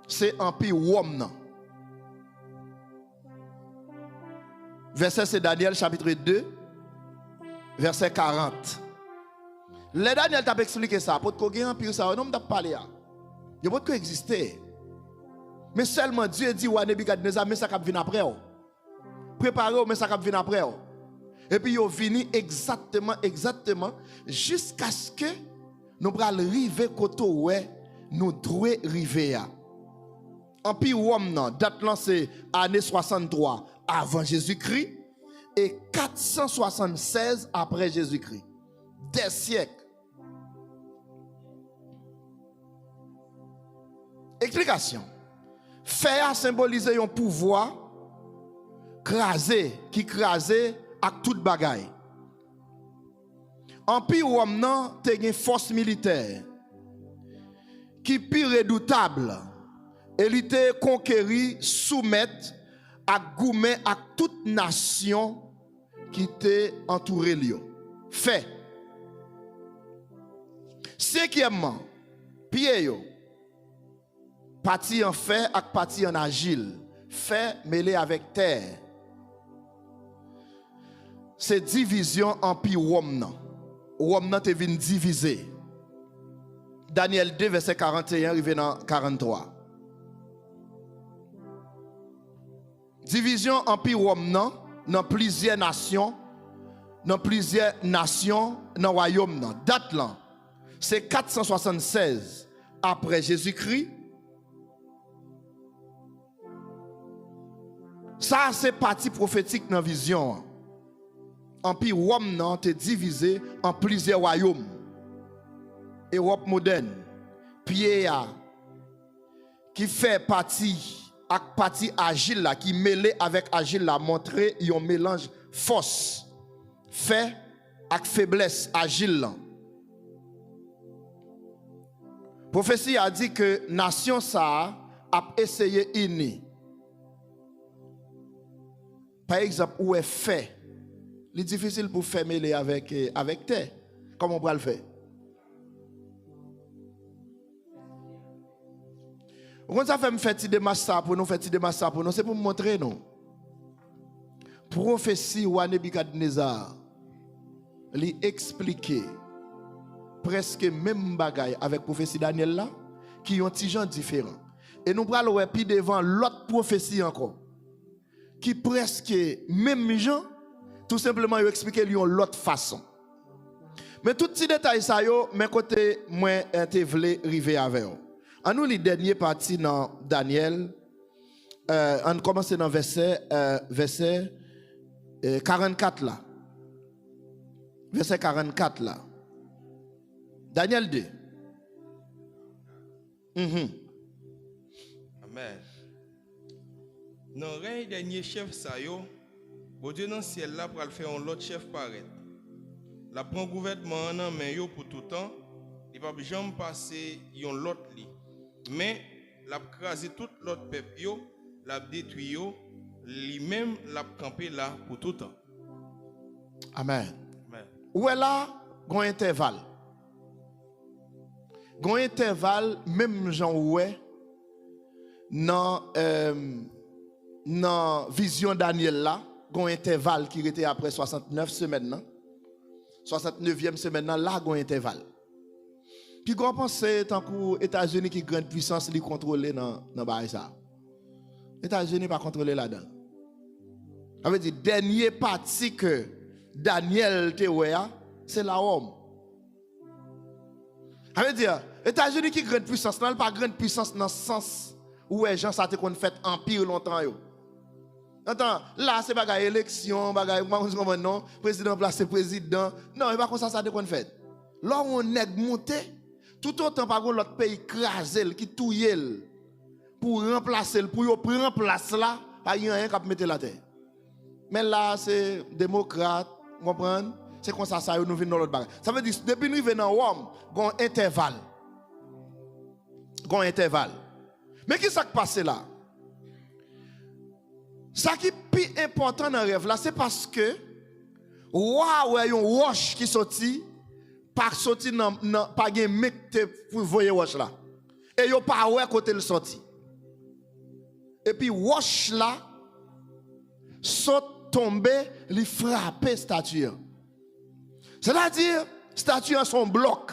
C'est Empire Rome, non. Verset, c'est Daniel chapitre 2, verset 40. Le Daniel t'a expliqué ça. Pour que vous empire ça, on n'a pas parlé. Il ne peut pas exister. Mais seulement Dieu dit, ouais, Nebuchadnezzar, mais ça va venir après. Préparez-vous, mais ça va venir après. Et puis, il venu exactement, jusqu'à ce que nous allons arriver côté où nous devons arriver. Empire Rome, date là, c'est année 63 avant Jésus-Christ et 476 après Jésus-Christ. Des siècles. Explication. Fer a symbolisé un pouvoir qui crasé avec toute bagaille. Empire Rome nan te une force militaire qui plus redoutable et il était conquéri, soumettre à goumer à toute nation qui était entourée lui. Fait. Cinquièmement, pied yo. Parti en fer ak parti en agile. Fer mêlé avec terre. C'est division empire Rome nan. Rome nan te vin diviser. Daniel 2 verset 41 arrivé dans 43. Division Empire Rome dans plusieurs nations, dans le royaume nan. Date là, c'est 476 après Jésus-Christ. Ça c'est partie prophétique dans la vision. Empire Rome nan te divisé en plusieurs royaumes. Europe moderne, Pierre qui fait partie agile là, qui mêlé avec agile là, montrer un mélange force, fait avec faiblesse agile là. Prophétie a dit que nation ça a essayé uni. Par exemple, où est fait, c'est difficile pour faire mêler avec terre. Comment on va le faire? Quand ça fait me faire des masses pour nous, c'est pour me montrer nous. Prophétie ou Nebukadnezar, lui expliquer presque même bagaille avec prophétie Daniel là, qui ont des gens différents. Et nous prenons puis devant l'autre prophétie encore, qui presque même gens, tout simplement ils expliquer lui l'autre façon. Mais tout petit détail ça yo, mais côté moi te vle river avec eux. En nous, les derniers parties dans Daniel, on commence dans verset 44 là. Verset 44 là. Daniel 2. Amen. Dans le règne dernier chef ça yo, bon Dieu dans le ciel là pour le faire un autre chef paraître. La prend gouvernement en main yo pour tout temps, il va jamais passer yon l'autre li. Mais l'a crasé tout l'autre peuple yo, l'a détruit yo, lui-même l'a campé là pour tout temps. Amen. Amen. Où est là gon intervalle. Gon intervalle même Jean ouais dans vision Daniel là, gon intervalle qui était après 69 semaines nan. 69e semaine là gon intervalle. Puis qu'on pense tant que États-Unis qui grande puissance li contrôler dans bail ça. États-Unis pas contrôler là-dedans. Ça veut dire dernier parti que Daniel te wea, c'est la Rome. Ça veut dire États-Unis qui grande puissance, non pas grande puissance dans le sens où les gens ça te qu'on fait empire longtemps yo. Attends, là c'est bagaille élection, bagaille non, président placé président. Non, il pas comme ça te qu'on fait. Là on nèg monté tout autant par contre l'autre pays crasel qui touye pour remplacer pour prendre place là, pas rien qui mettre la terre. Mais là c'est démocrate, comprendre? C'est comme ça nous venons dans l'autre bagage. Ça veut dire depuis nous venons dans Rome, gon intervalle. Gon intervalle. Mais qu'est-ce qui passe là? Ça qui est plus important dans le rêve là, c'est parce que waouh, il y a une roche qui sorti, pas sorti pas gen mec pour voyer roche là. Et yo pas ouais côté le sorti. Et puis roche là saute tomber, li frapper statue. C'est-à-dire statue en son bloc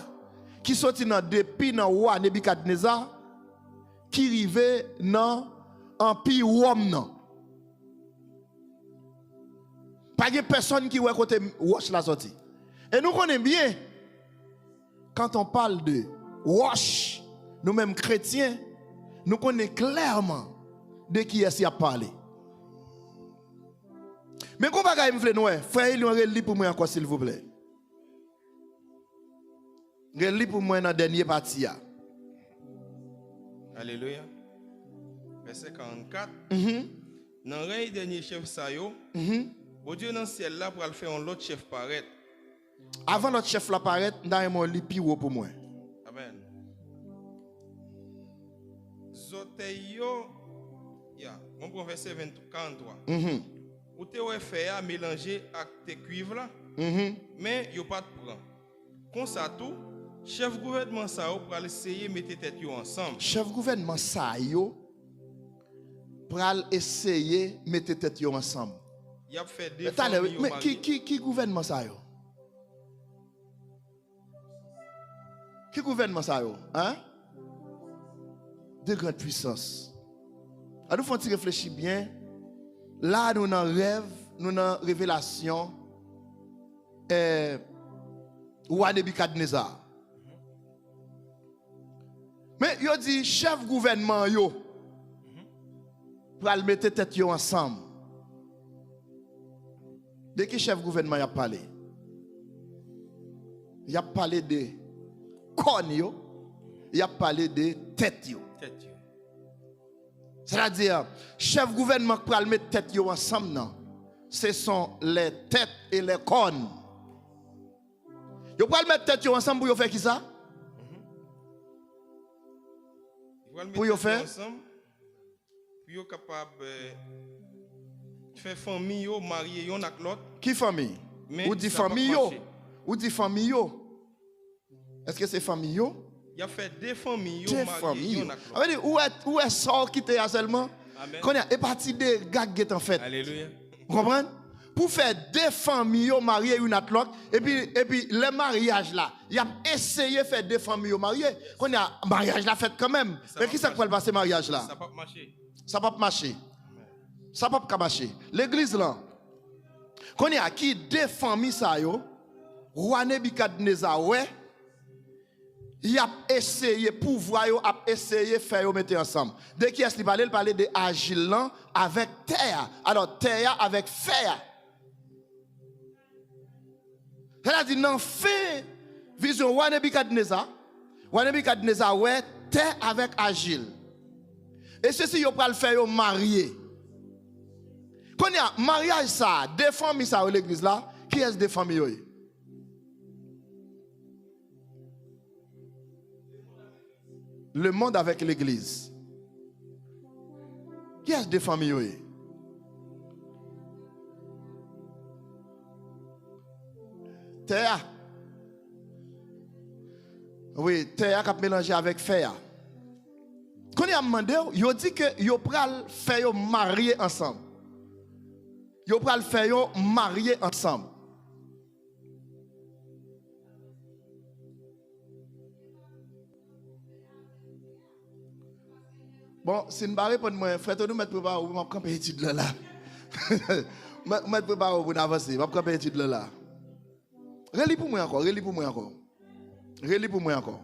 qui sorti dans depuis dans roi Nebukadnezar qui rive dans empire Rome non. Pas de personne qui ouais côté roche la sortie. Et nous connaissons bien quand on parle de roche, nous-mêmes chrétiens, nous connaissons clairement de qui est-ce qui a parlé. Mais qu'on va gagner m'fle nous frère il relit pour moi encore s'il vous plaît. Relit pour moi dans dernier partie là. Alléluia. Verset 44. Dans le règne dernier chef ça yo, bon Dieu dans le ciel là pour le faire un autre chef paraître. Avant notre chef là paraître, dans mon lit pire pour moi. Amen. Zoteyo, ya, on prend verset 43. Ou te ouais fait à mélanger avec tes cuivres là, mais yo pas de prend. Comme ça tout, chef gouvernement ça pour essayer mettre tête yo ensemble. Chef gouvernement ça yo pour essayer mettre tête yo ensemble. Il a fait des familles. Mais qui gouvernement ça yo? Qui gouvernement ça yo? Hein? De grande puissance. Alors nous faut réfléchir bien Là, nous avons rêve, nous avons révélation. Roi Nebukadnezar. Mais il dit, chef gouvernement, yo, pour le mettre tête yo ensemble. De qui chef gouvernement y a parlé? Il a parlé de cornes yo, il a parlé de tête yo. C'est-à-dire, chef gouvernement pour le mettre tête yo ensemble, non. Ce sont les têtes et les cornes. Vous pouvez mettre tête ensemble pour faire qui ça? Pour faire ensemble pour capable faire famille yo marier yon avec l'autre. Qui famille? Ou dit famille yo? Ou dit famille yo? Est-ce que c'est famille yo? Il a fait des familles yo marier yon avec l'autre. Où est sort qui était seulement? Quand il y a parti de gag qui est en fait. Alléluia. Vous comprenez? Pour faire des familles mariées une à l'autre et puis le mariage là il a essayé de faire des familles mariées quand il y a mariage là fait quand même mais qui ça peut passer mariage là ça peut marcher ça peut marcher l'église là quand il y a qui des familles ça yo roi Nebukadnezar ouais il a essayé pouvoir yo a essayé faire yo mettre ensemble dès qu'il est parler de agile avec terre alors terre avec fer. Elle a dit non, fait vision Roi Nebukadnezar ouais, terre avec agile. Et ceci, yo pral faire yo marié. Quand il y a mariage ça, des familles ça à l'église là, qui est des familles? Le monde avec l'église. Qui est des familles? Terre. Oui, terre qui a mélangé avec fer. Quand il a demandé, il a dit que il pral faire yo marier ensemble. Il pral faire yo marier ensemble. Bon, si nous ne pour moi, frère, nous mettre préparer pour camper étude là. Mettre préparer pour avancer, pour camper étude là. Relis pour moi encore, relis pour moi encore. Relis pour moi encore.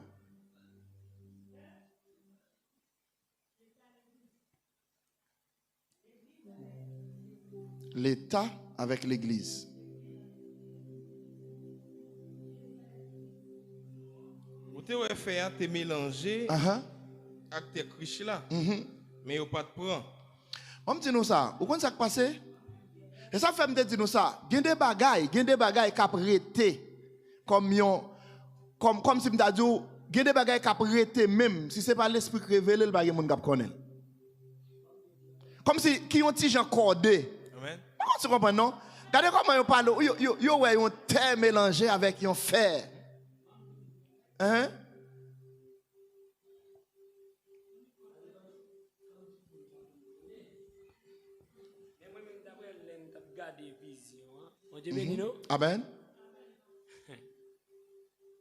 L'État avec l'Église. Vous avez fait mélanger avec tes riches là. Mais vous pas de prendre. On me dit nous ça. Vous comprenez ça qui passe? Et ça fait me dire nous ça. Il y a des bagailles qui ont arrêté comme si me dit il y a des bagailles qui ont arrêté même si c'est pas l'esprit révélé le bagage mon gars connaît. Comme si qui ont petit gens cordé. Amen. Tu comprends non? Regardez comment ils parlent, yo ouais un terre mélangé avec un fer. Hein? Amen.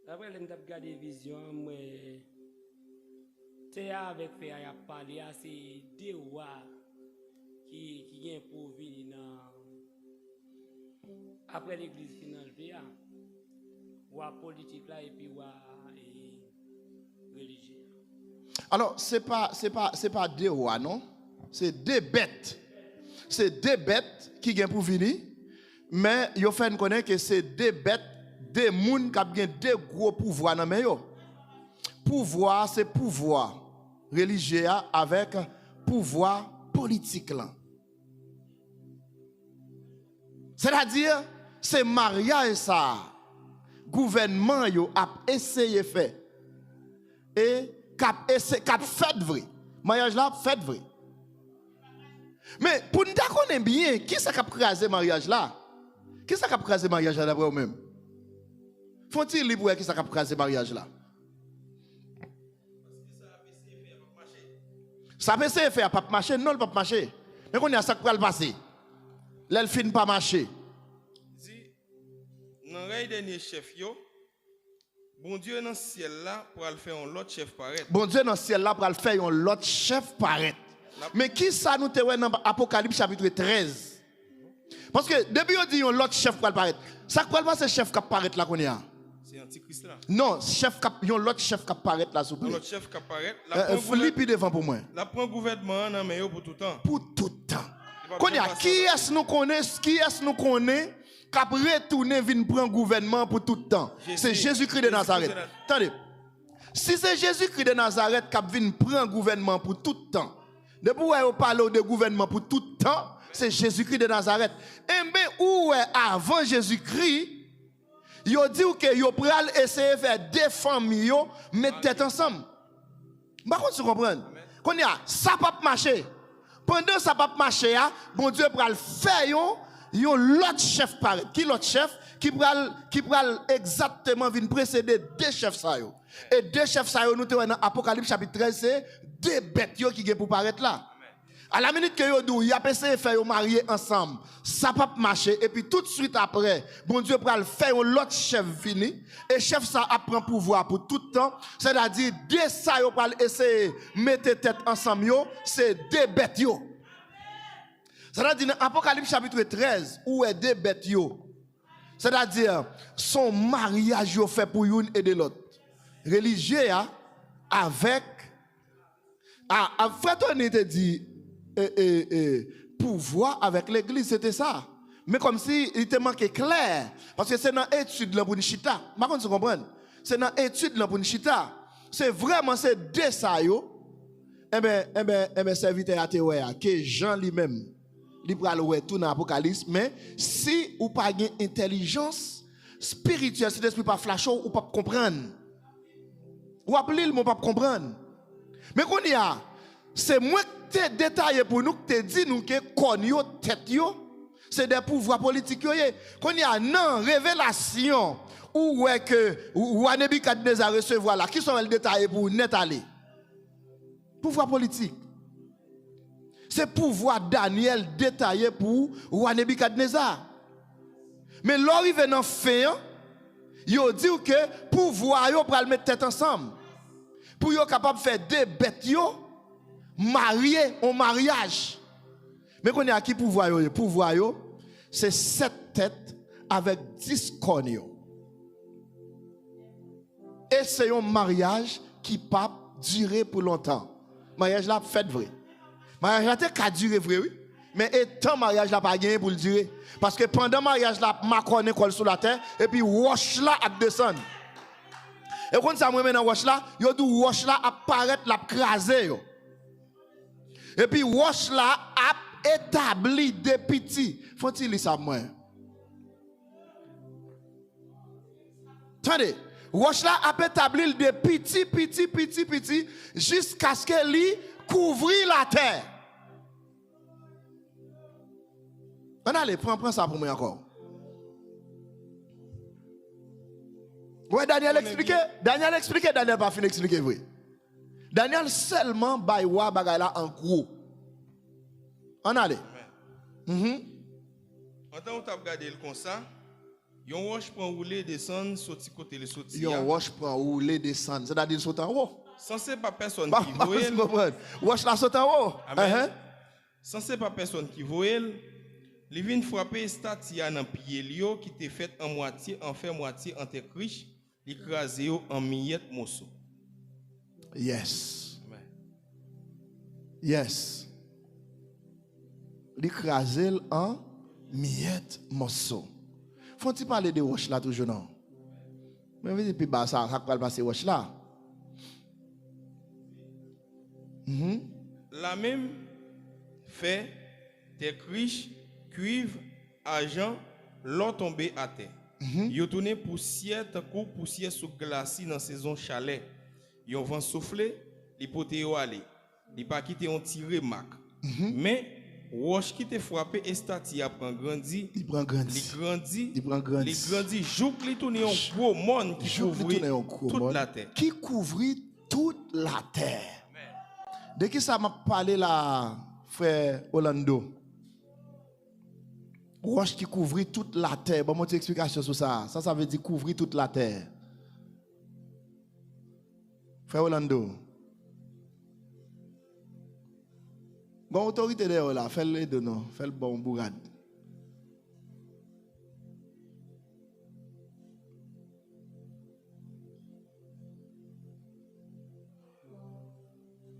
Après, je vais regarder vision, c'est avec faire y a parlé c'est deux rois qui viennent pour venir après l'église finale roi politique là et puis roi religieux. Alors c'est pas deux rois non, c'est deux bêtes. C'est deux bêtes qui viennent pour venir. Mais yo fait connaître que c'est des bêtes, des moun qui ont des gros pouvoirs dans yo. Pouvoir c'est pouvoir religieux avec pouvoir politique là. C'est-à-dire c'est mariage ça. Gouvernement yo a essayé faire et cap fait vrai. Mariage là fait vrai. Mais pour nous connaître bien qui ça cap craser mariage là? Qui ça cap craser mariage là d'après vous-même? Faut-il libre qui ça cap craser mariage là? Ça peut se faire pas marcher, non pas marcher. Mais qu'on y a ça pour le passer. L'elle fin pas marcher. Dit dans le dernier chef yo, bon Dieu dans le ciel là pour le faire un autre chef paraître. Bon Dieu dans le ciel là pour le faire un autre chef paraître. Mais qui ça nous te dans Apocalypse chapitre 13? Parce que depuis on dit l'autre chef qui apparaît. Ça quoi pas c'est chef qui apparaît là qu'on y a? C'est Antichrist là. Non, l'autre chef qui apparaît là s'il vous plaît. L'autre chef qui apparaît. Philippe devant pour moi. La prend gouvernement non mais pour tout temps. Pour tout temps. Qu'on y a qui est-ce nous connaît qui a retourné venir prendre gouvernement pour tout temps? C'est Jésus-Christ de Nazareth. Attendez. Si c'est Jésus-Christ de Nazareth qui vient prendre gouvernement pour tout temps. Depuis où on parle de gouvernement pour tout temps, c'est Jésus-Christ de Nazareth. Et bien où est avant Jésus-Christ, il dit que yo pral essayer de faire deux familles mettre tête ensemble. Par contre, tu comprends? Qu'on y a ça pas marcher. Pendant ça pas marcher, bon Dieu pral faire yon l'autre chef paraît. Qui l'autre chef qui pral exactement venir précéder deux chefs ça yo. Et deux chefs ça yo nous te dans Apocalypse chapitre 13 c'est deux bêtes yo qui viennent pour paraître là. À la minute que yo dou, y a essayé faire yo marier ensemble, ça pas marcher et puis tout de suite après, bon Dieu pral faire l'autre chef fini et chef ça prend pouvoir pour tout temps, c'est-à-dire deux ça yo pral essayer mettre tête ensemble yo, c'est deux bêtes yo. C'est-à-dire dans Apocalypse chapitre 13 où est deux bêtes yo. C'est-à-dire son mariage yo fait pour une et de l'autre. Religieux avec frère Tony te dit pouvoir avec l'église, c'était ça. Mais comme si il te manquait clair. Parce que c'est dans l'étude là pour Nishita. Par contre, tu comprends? C'est dans l'étude là pour Nishita. C'est vraiment ces deux ça yo. Eh ben, serviteur à te que Jean lui-même, il pral ouais tout dans l'Apocalypse. Mais si ou pas une intelligence spirituelle, si l'esprit pas flash ou pas comprendre. Ou appeler le mot pas comprendre. Mais qu'on y a, c'est moi qui te détaillé pour nous, que te dit nous que konyo tête yo, c'est des pouvoirs politiques yo. Qu'on y a non révélation ou ouais que ou Nebukadnezar recevoir là, qui sont les détaillés pour net aller. Pouvoir politique. C'est pouvoir Daniel détaillé pour Nebukadnezar. Mais l'arrivée dans fin, yo dit que pouvoir yo pral mettre tête ensemble. Pour yo capable faire deux bêtes yo marier en mariage. Mais qu'on est à qui pouvoir yo? Pouvoir yo, c'est 7 têtes avec 10 cornes yo. Et c'est un mariage qui pas durer pour longtemps. Mariage là fait vrai. Mariage là t'es durer vrai oui. Mais étant mariage là pas gagné pour le durer parce que pendant mariage là Macron colle sur la terre et puis wash là a descendre. Et quand ça me met dans wash là, yo dit wash là apparaît la craser yo. Et puis wash là a établi des petits. Faut-il lire ça moi? Attendez, wash là a établi des petits jusqu'à ce que lui couvre la terre. On allez, prends ça pour moi encore. Ouais, Daniel expliquait, Daniel pas fini expliquer vrai. Daniel seulement baywa bagay là en gros. On allez. En tant que tu as regardé le comme ça, yon roche prend rouler descendre sorti côté le sorti. Yon roche prend rouler descendre, c'est-à-dire sauter en haut. Censé pas personne qui voit. Roche là saute en haut. Censé pas personne qui voit. Il vient frapper statia dans pied lio qui te fait en moitié, en fait moitié entre criche, l'écraser en miettes morceaux. Yes. Yes. L'écraser en miettes morceaux. Faut-il parler de roche là toujours non? Mais vous dites puis bah ça va passer roche là. La même fait des criches cuivre, argent, l'ont tombé à terre. Yo tourné poussière, tant poussière sous glace dans saison chalet. Yo vent soufflé, li pote yo aller. Li pas quitter on tiré marque. Mais roche qui te frappé et stati a prend grandi. Il prend grandi, jouk li tourné un gros monde qui couvrit toute la terre. Qui couvrit toute la terre. De qui ça m'a parlé là, frère Orlando? Roche qui couvrit toute la terre. Bon, mon explication sur ça. Ça veut dire couvrir toute la terre. Frère Orlando. Bon autorité derrière là, fais le de non, fais le bon bourrade.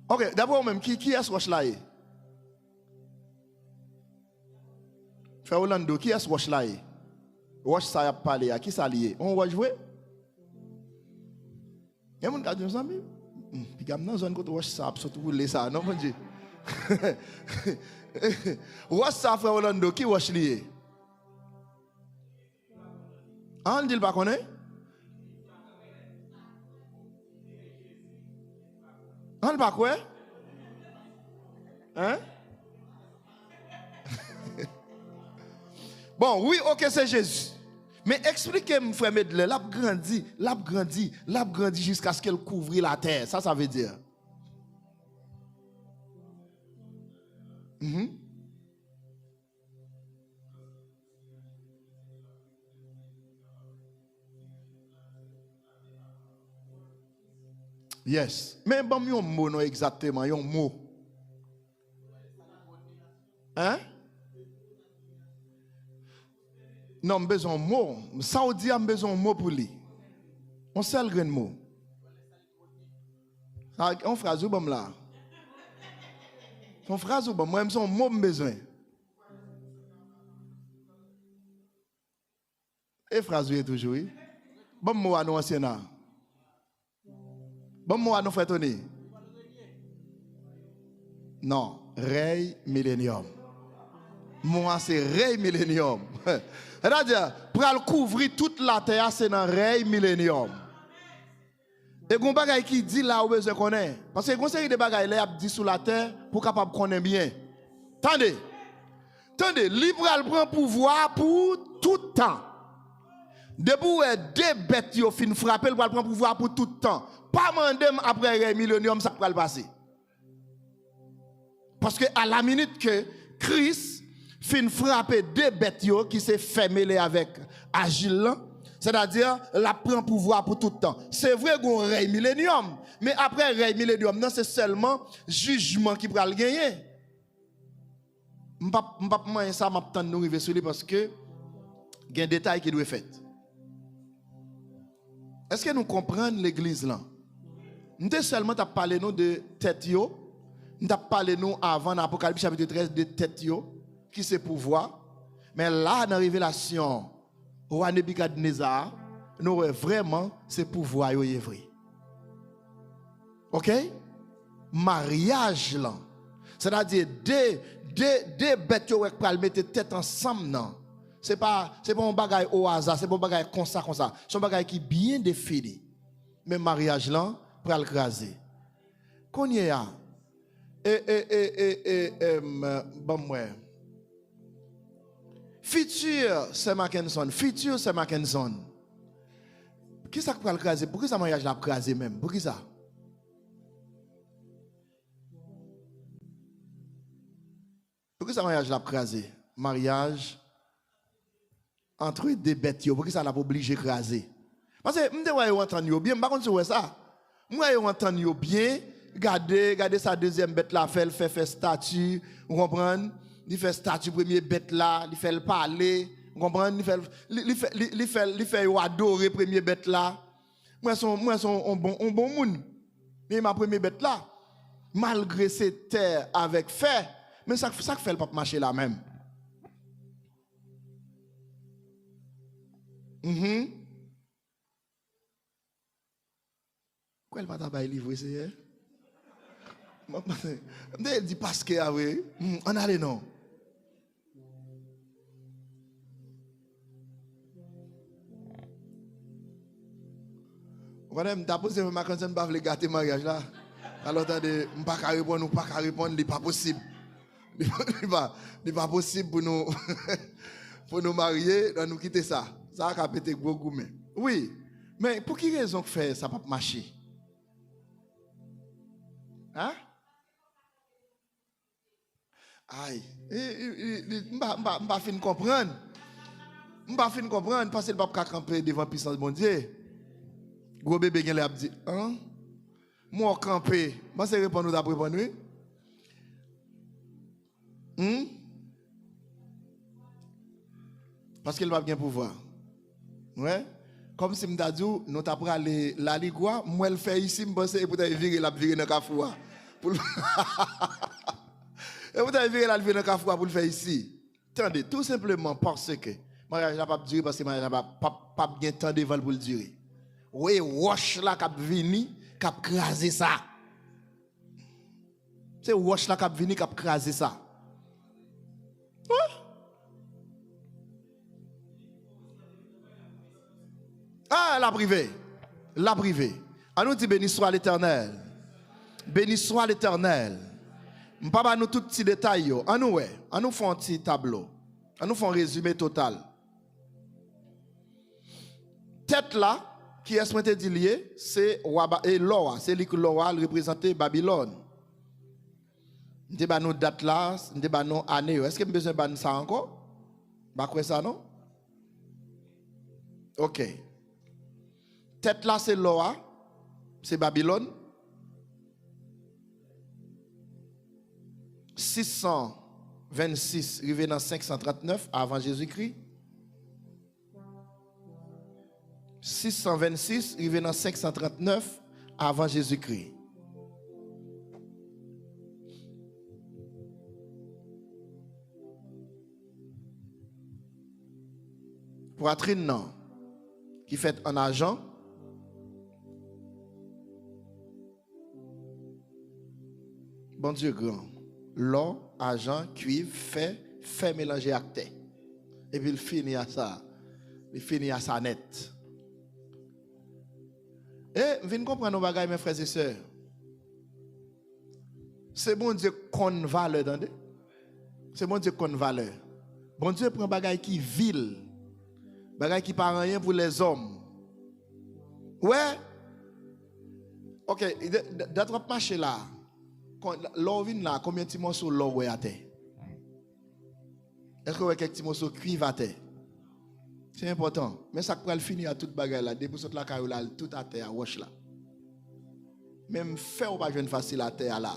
OK, d'abord même qui est ce watch là? Frère Orlando, qui est ce watch là? Watch ça a parlé à qui ça lié? On va jouer? Il y a mon gars des amis. Puis comme dans zone côté watch ça surtout rouler ça, non mon Dieu. Watch ça frère Orlando, qui watch lié? On dit pas connaît? On pas quoi? Hein? Bon, oui, OK, c'est Jésus. Mais expliquez-moi, frère Medley, l'a grandi jusqu'à ce qu'elle couvre la terre. Ça veut dire. Yes. Mais bon, il y a un mot, non, exactement, il y a un mot. Hein? Non, j'ai besoin de mot. Saoudi a besoin de mot pour lui. On sait le grand mot. On phrase ou bon là. On phrase ou bon, moi, j'ai un mot besoin. Et phrase ou toujours, oui. Bon mot à nous anciens. Bon mot à nous faire Tony. Non, Rey Millennium. Moi, c'est Rey Millennium. C'est-à-dire, pour couvrir toute la terre, c'est dans Rey Millennium. Et il y a des choses qui dit là où besoin qu'on est. Parce que il y a des choses qui dit sur la terre pour capable connaître bien. Attendez. Attendez, libre prend pouvoir pour tout temps. Depuis deux bêtes qui fin frapper, il prend pouvoir pour tout temps. Pas mandem après Rey Millennium, ça va le passer. Parce que à la minute que Christ fin frapper deux bêtes qui s'est fait mêler avec Agile, c'est-à-dire la prend pouvoir pour tout le temps. C'est vrai qu'on Rey Millennium, mais après Rey Millennium, non, c'est seulement jugement qui va le gagner. Je ne vais pas ça m'attendre nous arriver sur lui parce que il y a un détail qui doit être fait. Est-ce que nous comprenons l'église là? Nous avons seulement parlé de tête yo, nous avons parlé avant l'Apocalypse chapitre 13 de tête yo. Qui c'est pouvoir, mais là, dans la révélation, roi Nebuchadnezzar, nous vraiment c'est pouvoir est vrai. OK? Mariage là. C'est-à-dire deux bêtes qui peuvent mettre tête ensemble non. C'est pas un bagage au hasard, c'est pas un bagage comme ça. C'est un bagage qui est bien défini. Mais mariage là, pour le craser. Qu'on y a bon moi. Futur, c'est Mackinson. Futur, c'est Mackinson. Qui ça peut le craser? Pourquoi ça mariage l'a craser même? Pourquoi ça? Pourquoi ça mariage l'a craser? Mariage entre deux bêtes. Pourquoi ça l'a obligé de craser? Parce que je vais entendre bien. Par contre, c'est ça. Moi, je vais entendre bien. Regardez sa deuxième bête là, fait statue. Vous comprenez? Il fait statue premier bête là, il fait le parler, vous comprenez? Il fait adorer premier bête là. Moi son un bon monde. Mais ma première bête là, malgré ses terres avec fait, mais ça fait le pas marcher là même. Quoi elle va t'abailler livrer c'est? Elle dit parce que oui, on allait non. Voilà, je posé ma question, je ne vais pas gâter le mariage là. Alors, je ne vais pas répondre, il n'est pas possible. Il n'est pas possible pour nous, pour nous marier, pour nous quitter ça. Ça a pété gros gourmet. Oui, mais pour quelle raison que fait ça ne va pas marcher? Hein? Aïe, je ne vais pas fin comprendre. Je ne vais pas fin comprendre parce que je ne vais pas camper devant la puissance de mon Dieu. Gros bébé qui a dit, hein? Moi, camper, moi, c'est répondre d'après pour nous. Parce qu'il va bien pouvoir. Ouais. Comme si m'ta dit nous t'a pris aller la ligua, moi elle fait ici me penser pour virer la virer dans Kafoua. Pour et vous avez virer la virer dans Kafoua pour le faire ici. Attendez, tout simplement parce que mariage n'a pas duré parce que mariage n'a pas bien temps devant pour le durer. Oui, wash là qui vini, qui craser ça. C'est wash là qui vini, qui craser ça. Ah, la privée. La privée. On nous dit béni soit l'Éternel. Béni soit l'Éternel. Papa nous tout petits détails. On nous fait un petit tableau. On nous fait un résumé total. Tête là, qui est souhaité dit lié, c'est Loa. C'est lui que Loa représente Babylone. Nous avons nos dates là, nous avons nos années. Est-ce que nous avons besoin de ça encore? Bah quoi ça non? Ok. Tête là c'est Loa, c'est Babylone. 626, arrivé dans 539 avant Jésus-Christ. 626, arrivé dans 539 avant Jésus-Christ. Poitrine non, qui fait en argent. Bon Dieu grand. L'or, argent, cuivre, fait mélanger avec terre. Et puis il finit à ça. Il finit à ça net. Et venez comprendre nos bagages, mes frères et sœurs. C'est bon Dieu qu'on valeur, attendez. C'est bon Dieu qu'on valeur. Bon Dieu prend bagages qui vil. Bagages qui pas rien pour les hommes. Ouais. Ok, d'être marché là. L'or vient là, combien de petits morceaux l'or est à terre? Est-ce que vous avez quelques petits morceaux cuivre à terre? C'est important. Mais ça peut finir à toute bagarre là. Depuis que la carrière là, tout à terre, à wash là. Même faire ou pas jeune facile à terre là.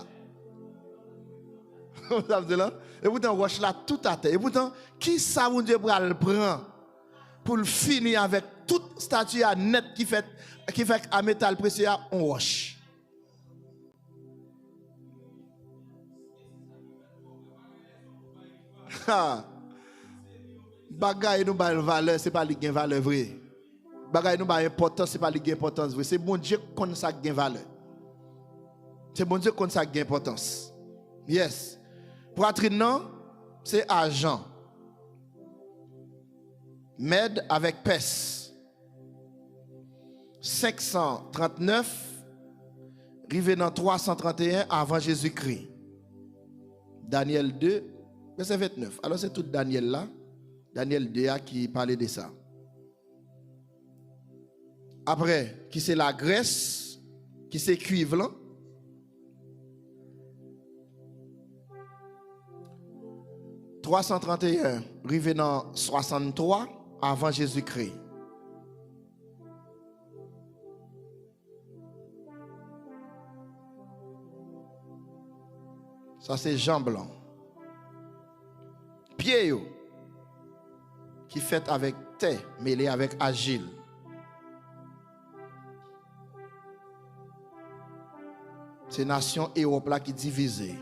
Et pourtant, wash là, tout à terre. Et pourtant, qui ça vous Dieu le prend pour le finir avec toute statue à net qui fait à métal précieux, on wash. Bagay nous ba valeur, c'est pas li gen valeur vrai. Bagay nous ba importance, c'est pas li gen importance vrai. C'est bon Dieu qu'on ça gen valeur. C'est bon Dieu qu'on ça gen importance. Yes. Poitrine non, c'est argent. Mède avec pes. 539 rivé dans 331 avant Jésus-Christ. Daniel 2 verset 29. Alors c'est tout Daniel là. Daniel 2 qui parlait de ça. Après, qui c'est la Grèce, qui c'est cuivre là. « 331, rivé dans 63 avant Jésus-Christ. Ça c'est Jean Blanc. Pied qui fait avec thé mêlé avec agile. C'est nation Europe là qui divisée.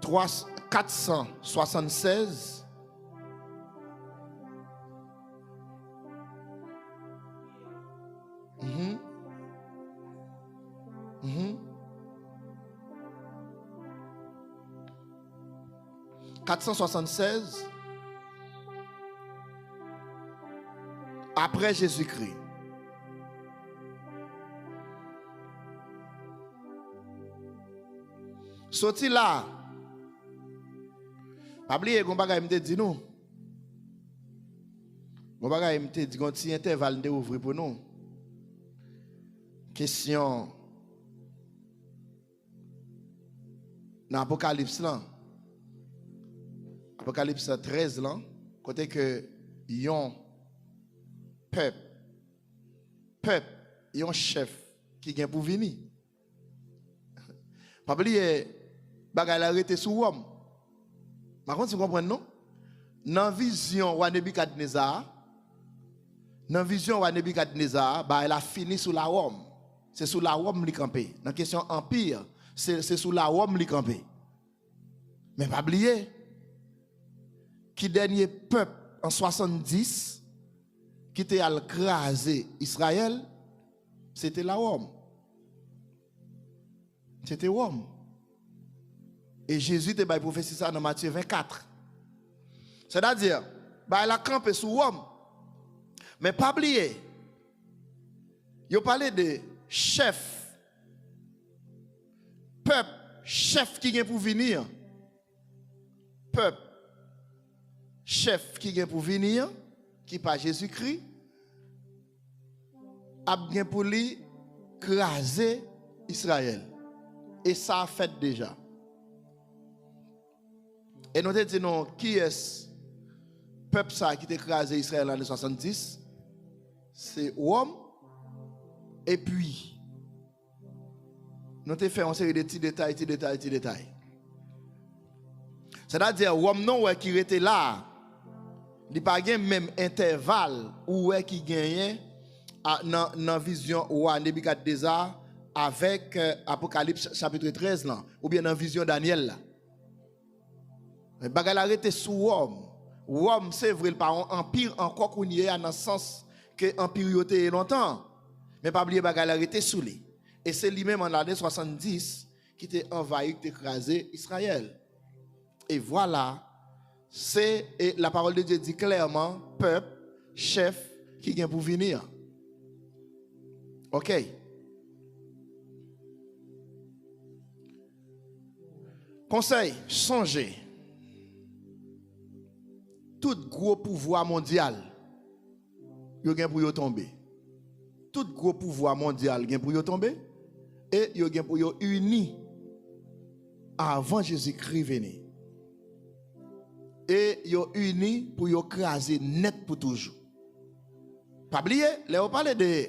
« 476 476 après Jésus-Christ. Sorti là. Pas oublier qu'on bagay me dit nous. Qu'on bagay me dit qu'on petit intervalle de ouvrir pour nous. Question dans Apocalypse là. Apocalypse 13 là, côté que yon Peuple, il y a un chef qui vient pour venir. Pas oublier, bagay la rete sous Rome. Par contre, vous comprenez, non? Dans la vision de Nebuchadnezzar, elle a fini sous la Rome. C'est sous la Rome qui campé. Dans la question empire, c'est sous la Rome qui campé. Mais pas oublier, qui dernier peuple en 70 qui était à craser Israël, c'était la Rome. C'était Rome. Et Jésus te a prophétisé ça dans Matthieu 24. C'est-à-dire, il a campé sous Rome. Mais pas oublier, il parlait de chef, peuple, chef qui vient pour venir. Peuple, chef qui vient pour venir, qui par Jésus-Christ, a bien pour lui craser Israël. Et ça a fait déjà. Et nous disons, qui est peuple ça qui a écrasé Israël en 1970? C'est Rome. Et puis, nous avons fait une série de petits détails. C'est-à-dire, Rome non qui était là, il n'y a pas le même intervalle où qui gagne dans la vision de Nebuchadnezzar avec Apocalypse chapitre 13 là, ou bien dans la vision de Daniel là. Mais bagay arrêté sous Rome. Rome c'est vrai pas un empire encore qu'on y est dans le sens que empire était longtemps. Mais pas oublier bagay arrêté sous lui. Et c'est lui-même en l'année 70 qui était envahi, qui écrasé Israël. Et voilà, c'est la parole de Dieu dit clairement peuple, chef qui vient pour venir. OK. Conseil, songez. Tout gros pouvoir mondial, il y a pour tomber. Tout gros pouvoir mondial, il y a pour tomber. Et il y a pour uni avant Jésus-Christ venir. Et il y a uni pour écraser net pour toujours. Pas oublier, là on parle de,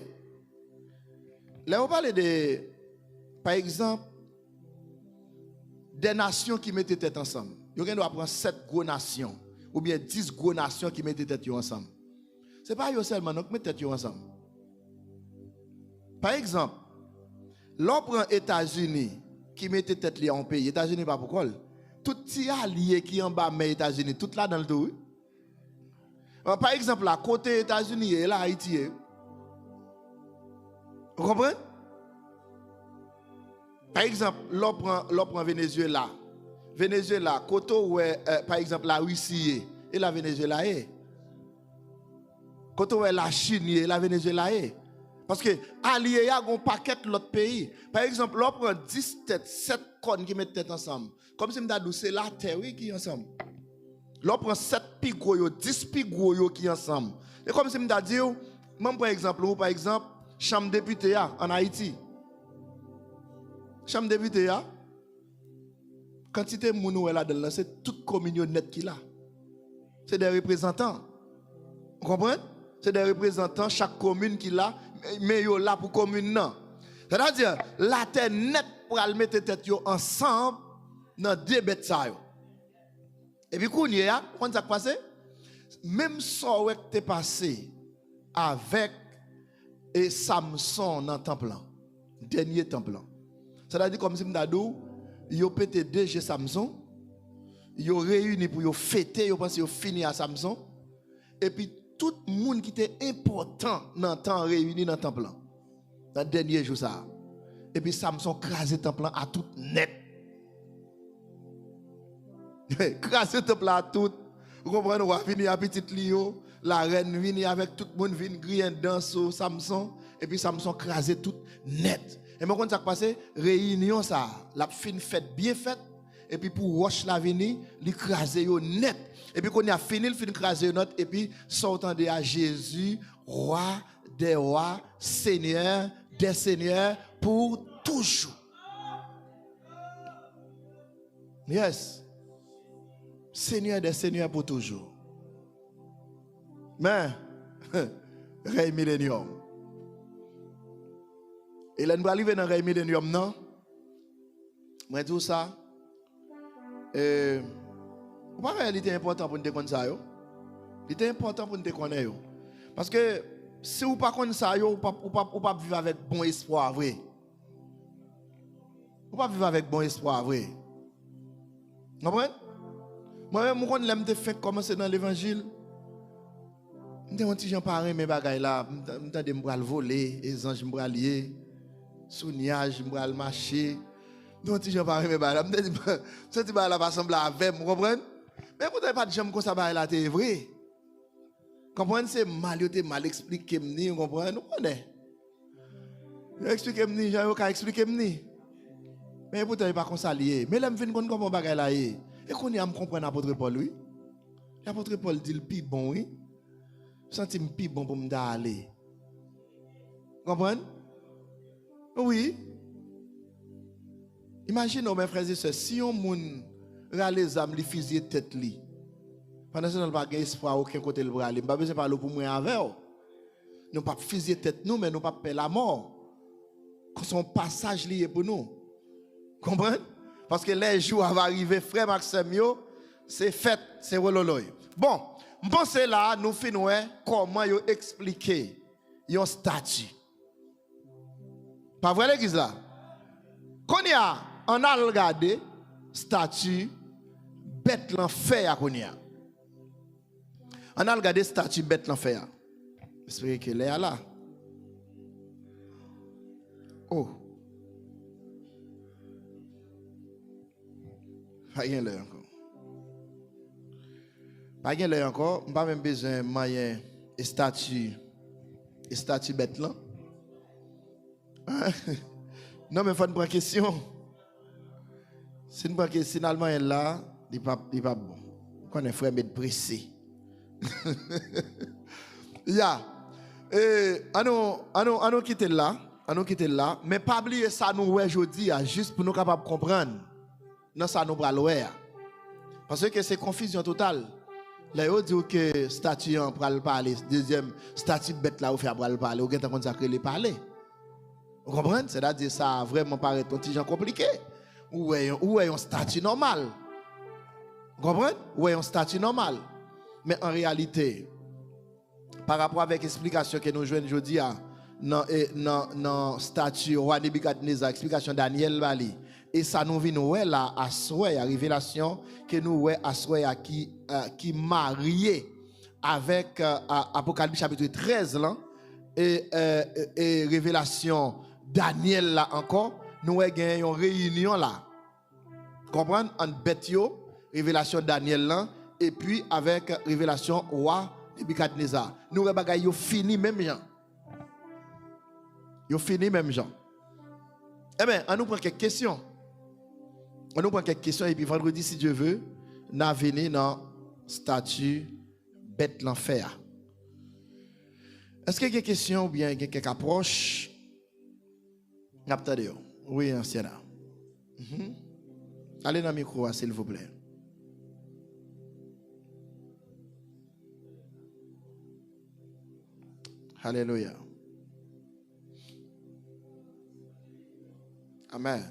par exemple, des nations qui mettaient tête ensemble. Il y a prendre 7 grosses nations. Ou bien 10 grosses nations qui mettent tête ensemble. Ce n'est pas eux seulement qui mettent tête ensemble. Par exemple, l'on prend les États-Unis qui mettent tête en pays. Les États-Unis, pas pourquoi. Tout petit allié qui en bas mais États-Unis, tout là dans le dos. Par exemple, là, côté États-Unis et là, Haïti. Vous comprenez? Par exemple, l'on prend Venezuela. Venezuela, côté où par exemple la Russie et la Venezuela est. Côté où la Chine et la Venezuela est. Parce que allié y a un paquet l'autre pays. Par exemple, l'on prend 10 têtes, 7 cônes qui mettent tête ensemble. Comme si m'dadou c'est la terre qui est ensemble. L'on prend 7 pigoyo, 10 pigoyo qui ensemble. Et comme si m'dadou, même par exemple, chambre député en Haïti. Chambre député quantité de moun là-dedans, c'est toute communion net qui là. C'est des représentants. Vous comprenez? C'est des représentants, chaque commune qui là, mais yo là pour commune non. C'est-à-dire, la terre net pour aller mettre tête yo ensemble dans deux bêtes ça yo. Et puis quand ça passé, même ça ouais t'es passé avec et Samson dans le temple, dernier temple. C'est-à-dire comme si m'dadou yo pété DG Samson, yo réuni pour yo fêter, yo pense yo fini à Samson, et puis tout le monde qui était important dans le temps réuni dans le temple, dans le dernier jour ça. Et puis Samson crasé le temple à tout net. Crasé le temple à tout. Vous comprenez, on va venir à petit Lio, la reine vient avec tout le monde, vient griller dans Samson, et puis Samson crasé tout net. Et moi, quand ça passe, réunion, ça, la fin fête bien faite. Et puis pour Roche la venir, l'écraser net. Et puis quand il a fini, il finit écraser net. Et puis sortant de Jésus, roi des rois, seigneur des seigneurs, pour toujours. Yes. Seigneur des seigneurs pour toujours. Mais, Rey Millennium. Et là, nous allons arriver dans Rey Millennium, non? Moi, tout ça, pas réalité important pour nous te connaître ça, yo. Il est important pour nous te connaître. Parce que si vous ne pas connaissez ça, vous ne pas vivre avec bon espoir, vrai. Vous ne pas vivre avec bon espoir, vrai. Vous comprenez? Moi-même, quand je fait commencer dans l'évangile, je suis un petit gens pareil, mes bagailles là, je suis voler, les anges me lier, sous nuage, je me marcher. Je suis un petit gens pareil, mes bagailles là, je me dis, ce petit bagaille là va sembler avec, vous comprenez? Mais vous n'avez pas de gens comme ça, là, c'est vrai. Vous comprenez? C'est mal expliqué, vous comprenez? Vous comprenez? Expliquez-moi, j'ai pas expliquer-moi. Mais pourtant, il n'est pas comme ça lié. Mais là, je viens de comprendre bagaille là. Et qu'on y a me comprendre l'apôtre Paul, oui. L'apôtre Paul dit le plus bon, oui. Je sens le plus bon pour me aller. Vous comprenez? Oui. Imaginez, mes frères et sœurs, si on moun râle les âmes, les fusils tête li. Pendant ce temps, on n'a pas espoir aucun côté le râle. On n'a pas besoin de parler pour moi avec. Nous pas fusiller tête nous, mais nous pas perdre la mort. Son passage lié pour nous. Comprenez? Parce que les jours vont arriver, frère Maxime, c'est fait, c'est rololoy. Bon, je pense là, nous finissons comment expliquer un statut. Pas vrai l'église là? Quand on a regardé statut bête l'enfer qu'on y a. On a regardé statut bête l'enfer. J'espère que est là. Oh. Pas rien là encore. Pas rien là encore. Pas même besoin de moyen et statut bête là. Non mais faut une question. Si nous prend question allemand là, il pas bon. Qu'on est frère mettre pressé. Ya. On quitter là, mais pas oublier ça nous ouais aujourd'hui juste pour nous capable comprendre. Non ça nous bral ouais. Parce que c'est confusion totale. Là on dit que statut en pral parler, deuxième statut bête là ou faire pral parler, ou gen tant consacrer les parler. Vous comprenez? C'est-à-dire ça vraiment paraît un petit genre compliqué. Ou est un statut normal. Vous comprenez? Ou est un statut normal. Mais en réalité, par rapport avec l'explication que nous jouons aujourd'hui dans statut roi Nebuchadnezzar, explication Daniel Bali, et ça nous vient nous là à souhait, à révélation que nous ouais à souhait qui marié avec Apocalypse chapitre 13 là et révélation Daniel là encore, nous avons une réunion là. Comprendre en bête révélation Daniel là et puis avec révélation roi Nebuchadnezzar. Nous avons fini même gens. Yo fini même gens. Eh bien, on nous prend quelques questions. On nous prend quelques questions et puis vendredi si Dieu veut, nous venir dans statut bête l'enfer. Est-ce qu'il y a quelques questions ou bien quelques approches? Attendez. Oui, ancien. Allez dans le micro, s'il vous plaît. Alléluia. Amen.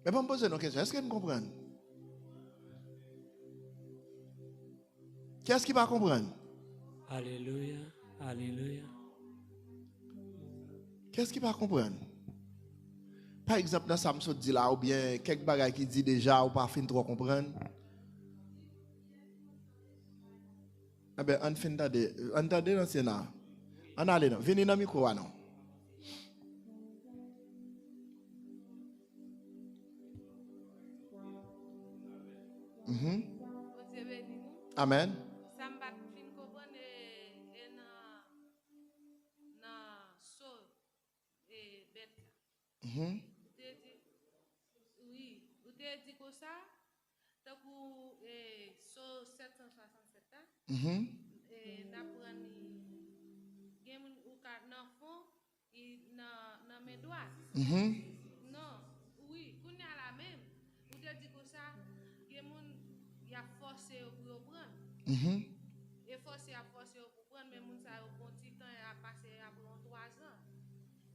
Mais pour me poser une question, est-ce que vous comprenez? Qu'est-ce qui va comprendre? Alléluia. Alléluia. Qu'est-ce qui va comprendre? Par exemple, dans ça, me dit là, ou bien quelques bagages qui dit déjà, ou pas fin trop comprendre. Eh bien, on fin d'entendre dans Sénat. On allait non. Venez dans le micro, non. Amen. Oui, vous avez dit que ça, tant que sur 767 et n'apprendre game ou carte dans fond et dans mes doigts. Non, oui, qu'on y a la même. Vous avez dit que ça, game y a forcé pour prendre. Et forcé pour prendre, mais moun sa yo bon petit temps a passé après 3 ans.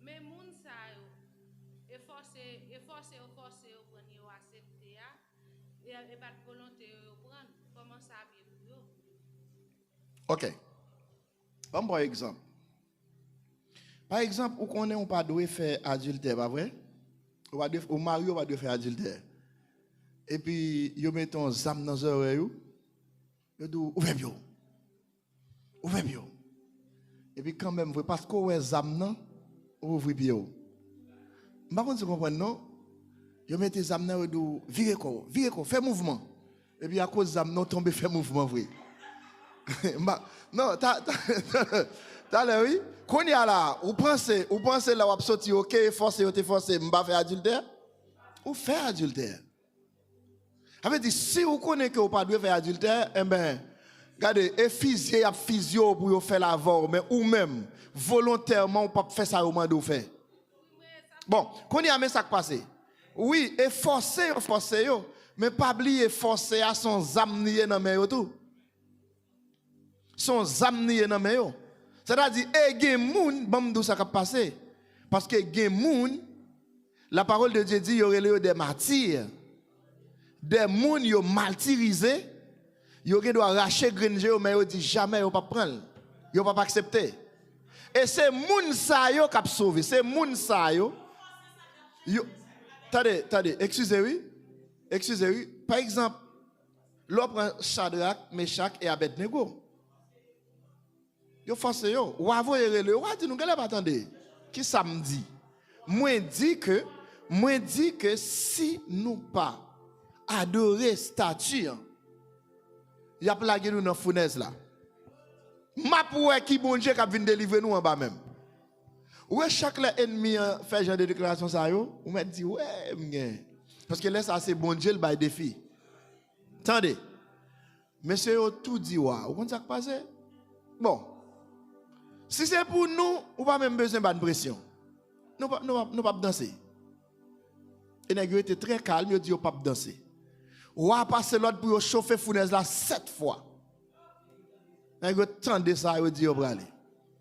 Mais moun sa yo et forcé pour prendre yo accepter et pas de volonté yo prendre. Comment ça bien pour yo? OK. On prend un exemple. Par exemple, où qu'on est on pas doit faire adultère, pas vrai? Ou mari va faire adultère. Et puis yo met ton zam dans oreille yo dit ouvrez bio. Ouvrez bio. Et puis quand même parce qu'on ouais zam nan ouvre bio. Par contre, tu comprends non? Yo met zam nan yo dit virez quoi, fais mouvement. Et puis à cause zam nan tomber fait mouvement vrai. Non, t'as l'air oui. Qu'on y a là, vous pensez là vous sorti OK, forcé m'ba faire adultère ou faire adultère. Avait dit si vous connaissez que vous pas doit faire adultère, eh ben regardez, effizier a physio pour faire la vol mais ou même volontairement ou pas faire ça au moment de faire. Bon, qu'on y a mais ça qui passe. Oui, et forcer yo, mais pas oublier forcer à son zamnier dans main tout. Son zamnier dans main yo. C'est-à-dire, gen moun, bon d'où ça va passer. Parce que gen moun, la parole de Dieu dit, y aurait des martyrs. Des moun yo martyrisé, yo doit arracher grenje mais yo dit jamais yo pas prendre. Yo pas accepter. Et c'est moun sa yo qui sauvé, c'est moun sa yo. Attendez, excusez-moi. Par exemple, l'on prend Shadrach, Meshach et Abednego. Yo forcé yo, ou avoye le, ou dit nous gale pas attendre. Qui ça me dit? Moi dit que si nous pas adorer statue, y a plagué nous dans fournaise là. M'a pour qui bon Dieu qui vient délivrer nous en bas même. Ouais chaque ennemi fait genre de déclaration ça yo, ou m'a dit ouais m'gain. Parce que là ça c'est bon Dieu le bail défi. Attendez. Monsieur yo tout dit wa, ou comment ça passe? Bon. Si c'est pour nous, on pas même besoin de pression. Nous pas danser. Et nous était très calme, il dit on pas danser. On a passé l'autre pour chauffer fournaise là 7 fois. Nous tendez ça, il dit on va aller.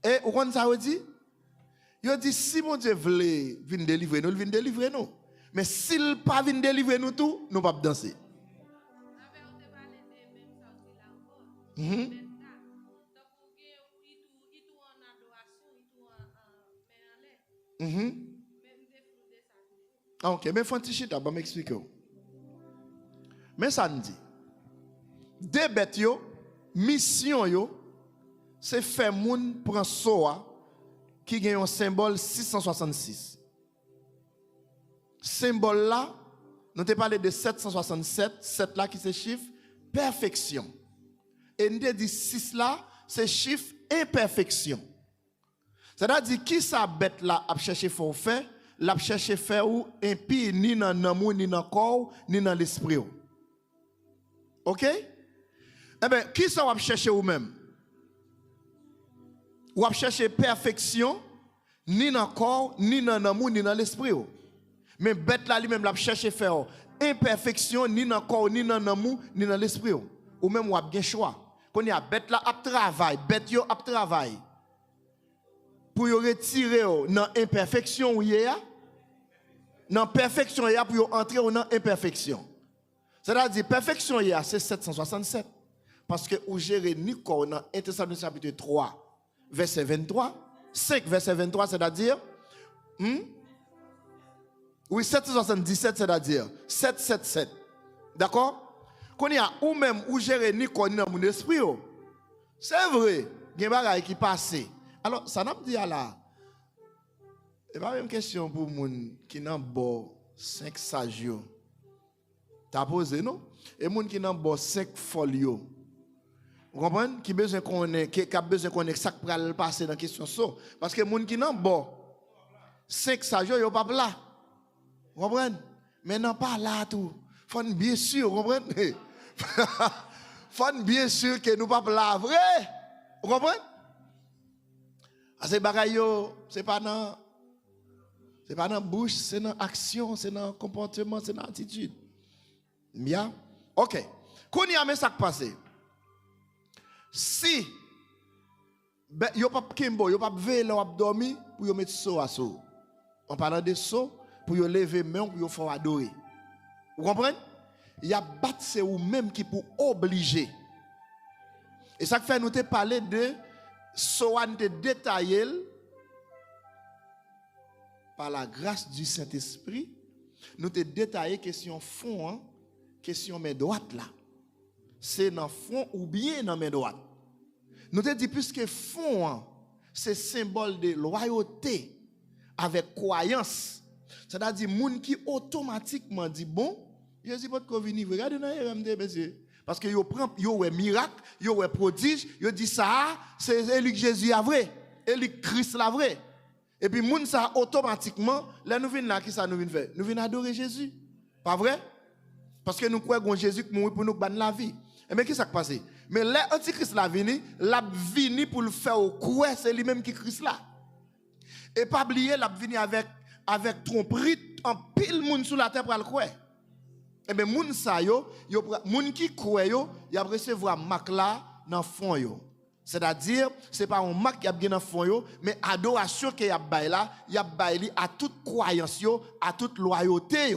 Et on compte ça, il dit si mon Dieu veut venir délivrer nous, il vient délivrer nous. Mais s'il pas vient délivrer nous tout, nous pas danser. Ok, mais faut un petit chita, je vais m'expliquer. Mais ça nous dit, des bêtes yo, mission yo, c'est faire moun prend soa qui gagne un symbole 666. Symbole là, nous te parlé de 767, 7 là qui c'est chiffre perfection. Et nous te dit 6 là, c'est chiffre imperfection. C'est-à-dire qui ça bête là a chercher faire faire, l'a chercher faire ou impie ni dans l'amour ni dans corps ni dans l'esprit. OK? Eh bien, qui ça va chercher ou même? Ou va chercher perfection ni dans corps ni dans l'amour ni dans l'esprit. Mais bête là lui-même l'a chercher faire imperfection ni dans corps ni dans l'amour ni dans l'esprit. Ou même ou a bien choix. Quand y a bête là a travail, bête yo a travail. Pour yo retirer dans imperfection ou yé dans perfection yé pour entrer dans imperfection. C'est-à-dire perfection yé c'est 767 parce que ou gérer ni corps dans 1 Thessaloniciens chapitre 3 verset 23, 5 verset 23 c'est-à-dire oui 777 c'est-à-dire 777. D'accord? Qu'on y a ou même ou gérer ni corps dans mon esprit. C'est vrai, il y a des bagages qui passent. Alors, ça n'a pas dit à là. Et pas même question pour les gens qui n'ont pas 5 sages. Tu as posé, non? Et les gens qui n'ont pas 5 folios. Vous comprenez? Qui a besoin qu'on ait ça qui va passer dans la question. Parce que les gens qui n'ont pas 5 sages, ils ne sont pas là. Vous comprenez? Mais non, pas là tout. Il faut bien sûr, vous comprenez? Il faut bien sûr que nous ne sommes pas là. Vrai? Vous comprenez? Ces bagailles, ce n'est pas dans la bouche, c'est dans l'action, c'est dans le comportement, c'est dans l'attitude. Bien? Ok. Qu'on y a mais ça qui passe. Si ben yo pas kimbo, yo pas veiller ou dormir pour yo mettre saut à saut. En parlant de saut pour yo lever main pour yo faire adorer. Vous comprenez? Il y a battre c'est ou même qui pour obliger. Et ça fait nous te parler de saut te détailler par la grâce du Saint-Esprit, nous te détailler question fond, hein, question main droite là. C'est dans fond ou bien dans main droite. Nous te dit puisque fond, hein, c'est symbole de loyauté avec croyance. C'est-à-dire moun qui automatiquement dit bon, Jésus pas de venir, regardez dans RMD monsieur. Parce que yo prend yo ouais miracle, yo ouais prodige, yo dit ça c'est lui que Jésus a vrai, et lui Christ la vrai. Et puis moun ça automatiquement, là nous venons là qui ça nous vient faire? Nous venons adorer Jésus. Pas vrai? Parce que nous croyons Jésus qui mourit pour nous donner la vie. Et bien qu'est-ce qui s'est passé? Mais l'antichrist la vini pour le faire au croix, c'est lui-même qui Christ là. Et pas oublier l'a vini avec tromperie en pile moun sur la terre pour le croix. Et bien moun ça yo moun qui croit yo, y a recevoir marque là dans fond yo. C'est-à-dire, ce n'est pas un marque qui a bien dans le fond, mais adoration qui a bail là, il y a bail à toute croyance, à toute loyauté,